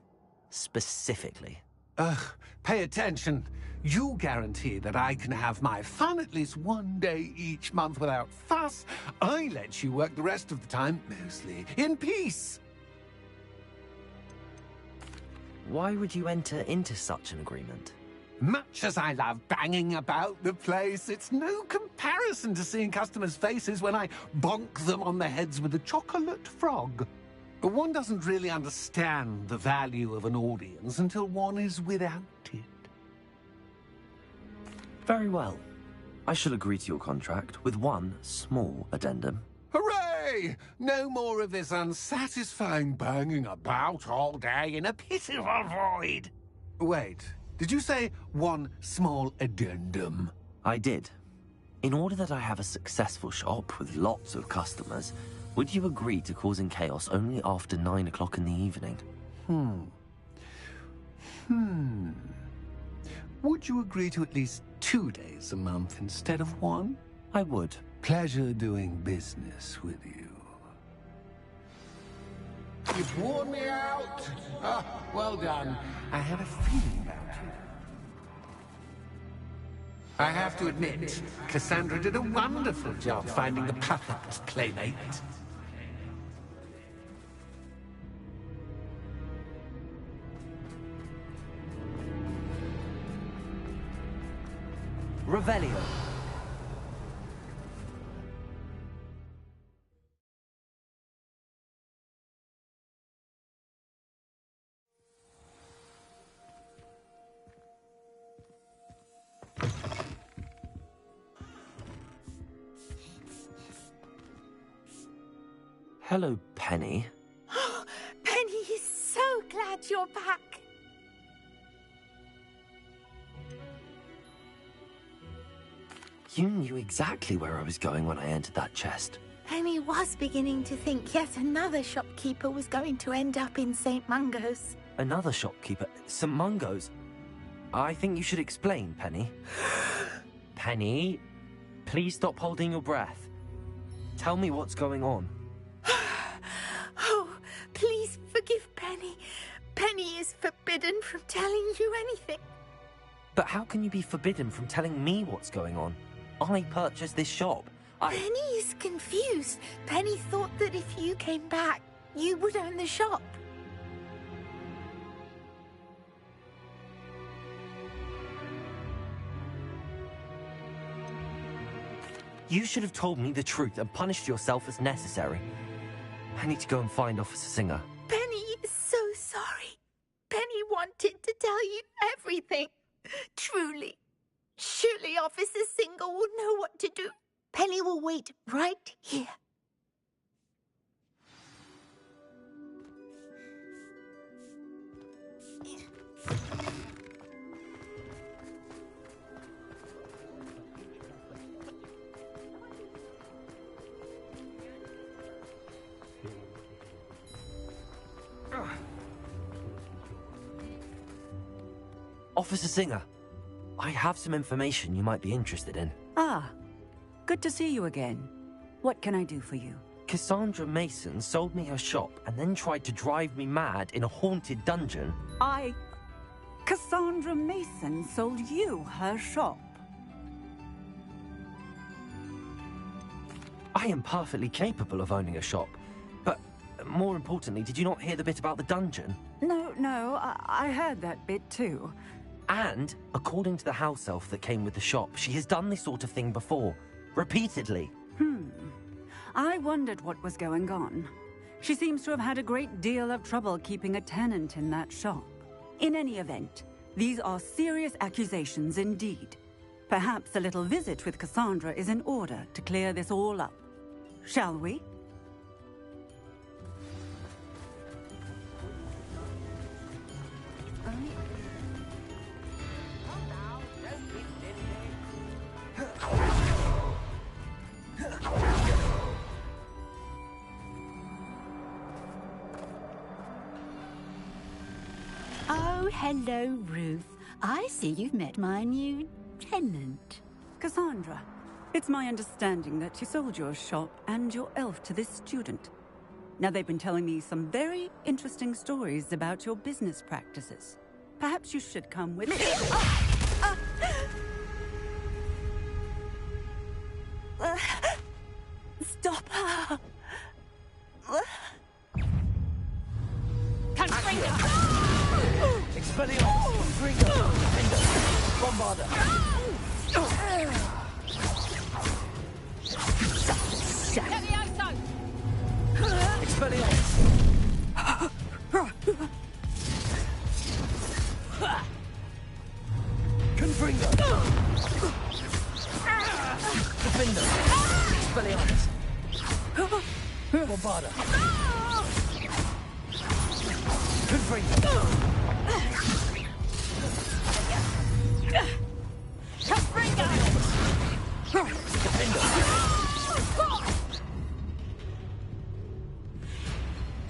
specifically? Ugh, pay attention. You guarantee that I can have my fun at least one day each month without fuss. I let you work the rest of the time, mostly in peace. Why would you enter into such an agreement? Much as I love banging about the place, it's no comparison to seeing customers' faces when I bonk them on the heads with a chocolate frog. One doesn't really understand the value of an audience until one is without it. Very well. I shall agree to your contract with one small addendum. Hooray! No more of this unsatisfying banging about all day in a pitiful void. Wait, did you say one small addendum? I did. In order that I have a successful shop with lots of customers, would you agree to causing chaos only after 9 o'clock in the evening? Would you agree to at least 2 days a month instead of one? I would. Pleasure doing business with you. You've worn me out. Ah, well done. I had a feeling about you. I have to admit, Cassandra did a wonderful job finding the perfect playmate. Revelio. Hello, Penny. Penny is so glad you're back. You knew exactly where I was going when I entered that chest. Penny was beginning to think yet another shopkeeper was going to end up in St. Mungo's. Another shopkeeper? St. Mungo's? I think you should explain, Penny. Penny, please stop holding your breath. Tell me what's going on. Oh, please forgive Penny. Penny is forbidden from telling you anything. But how can you be forbidden from telling me what's going on? I purchased this shop. Penny is confused. Penny thought that if you came back, you would own the shop. You should have told me the truth and punished yourself as necessary. I need to go and find Officer Singer. Penny is so sorry. Penny wanted to tell you everything. Truly. Surely Officer Singer will know what to do. Penny will wait right here. Officer Singer, I have some information you might be interested in. Ah, good to see you again. What can I do for you? Cassandra Mason sold me her shop and then tried to drive me mad in a haunted dungeon. Cassandra Mason sold you her shop? I am perfectly capable of owning a shop. But more importantly, did you not hear the bit about the dungeon? No, I heard that bit too. And, according to the house elf that came with the shop, she has done this sort of thing before. Repeatedly. I wondered what was going on. She seems to have had a great deal of trouble keeping a tenant in that shop. In any event, these are serious accusations indeed. Perhaps a little visit with Cassandra is in order to clear this all up. Shall we? Oh, hello, Ruth. I see you've met my new tenant. Cassandra, it's my understanding that you sold your shop and your elf to this student. Now, they've been telling me some very interesting stories about your business practices. Perhaps you should come with me. Stop her! Expelliarmus! Gringo! Defender! Bombarder! Expelliarmus! Confringo! Defender! Expelliarmus! Bombarder! Confringo!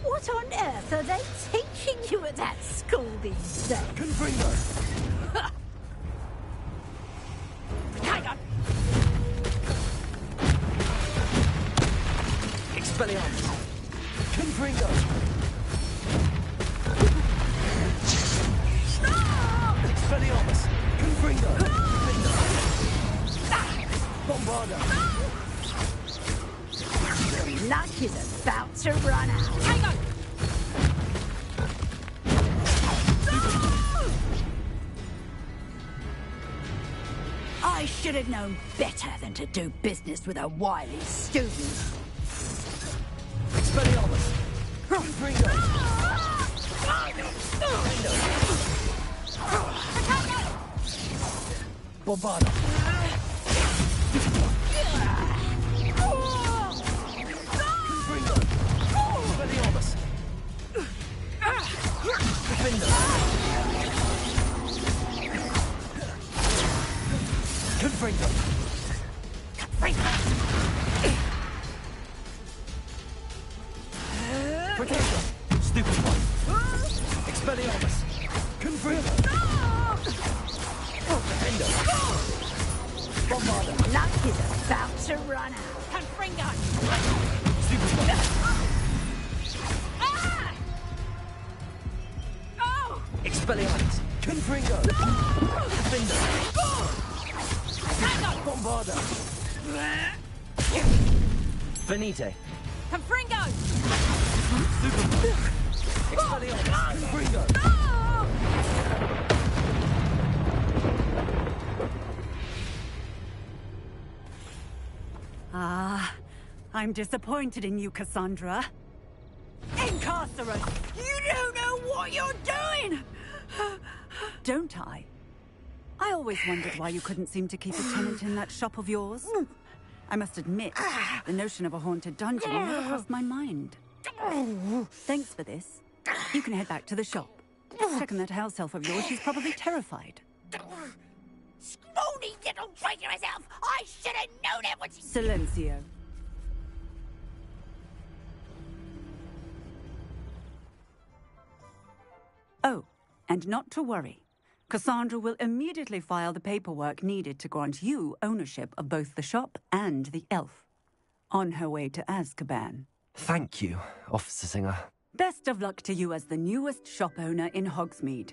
What on earth are they teaching you at that school these days? Confringo! Expelliarmus! Confringo! Expelliarmus! Confringo! Bombarder! Your luck is about to run out. Hang on! I should have known better than to do business with a wily student. Expelliarmus! Confringo! Bombarder! Confringo! Expelliarmus! Defender! Confringo! Protector! Stupid one! Expelliarmus! Confringo! Defender! Bombarder! Luck is about to run out. Confringo! Stupid one! Expelliarmus! Confringo! Defender! Bombarder! Venite! Confringo! Expelliarmus! Confringo! Ah, I'm disappointed in you, Cassandra. Incarcerate! You don't know what you're doing! Don't I? I always wondered why you couldn't seem to keep a tenant in that shop of yours. I must admit, the notion of a haunted dungeon never crossed my mind. Thanks for this. You can head back to the shop. Check on that house elf of yours. She's probably terrified. Scrawny little traitor herself! I should have known it when she... Silencio. Oh, and not to worry. Cassandra will immediately file the paperwork needed to grant you ownership of both the shop and the elf. On her way to Azkaban. Thank you, Officer Singer. Best of luck to you as the newest shop owner in Hogsmeade.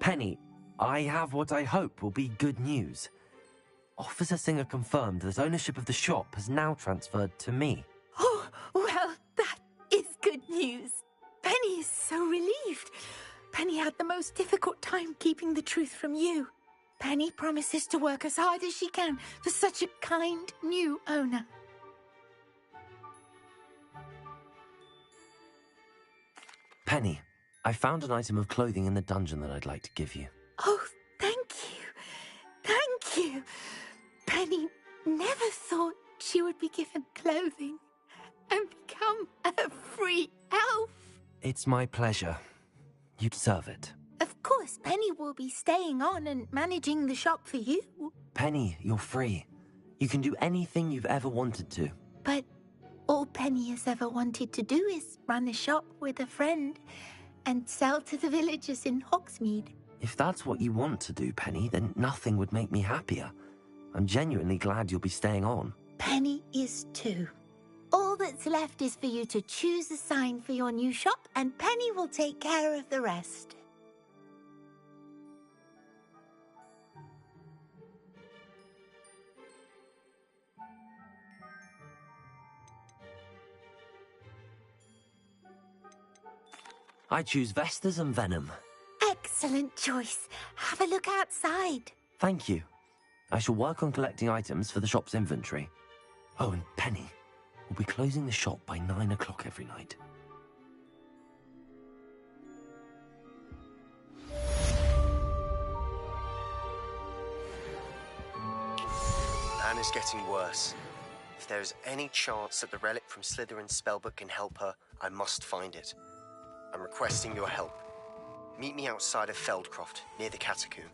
Penny, I have what I hope will be good news. Officer Singer confirmed that ownership of the shop has now transferred to me. Oh, well, that is good news. Penny is so relieved. Penny had the most difficult time keeping the truth from you. Penny promises to work as hard as she can for such a kind new owner. Penny, I found an item of clothing in the dungeon that I'd like to give you. Oh, thank you. Thank you. Penny never would be given clothing and become a free elf. It's my pleasure. You deserve it. Of course, Penny will be staying on and managing the shop for you. Penny, you're free. You can do anything you've ever wanted to. But all Penny has ever wanted to do is run a shop with a friend and sell to the villagers in Hogsmeade. If that's what you want to do, Penny, then nothing would make me happier. I'm genuinely glad you'll be staying on. Penny is too. All that's left is for you to choose a sign for your new shop, and Penny will take care of the rest. I choose Vestas and Venom. Excellent choice. Have a look outside. Thank you. I shall work on collecting items for the shop's inventory. Oh, and Penny, we'll be closing the shop by 9 o'clock every night. Anna's getting worse. If there is any chance that the relic from Slytherin's spellbook can help her, I must find it. I'm requesting your help. Meet me outside of Feldcroft, near the Catacomb.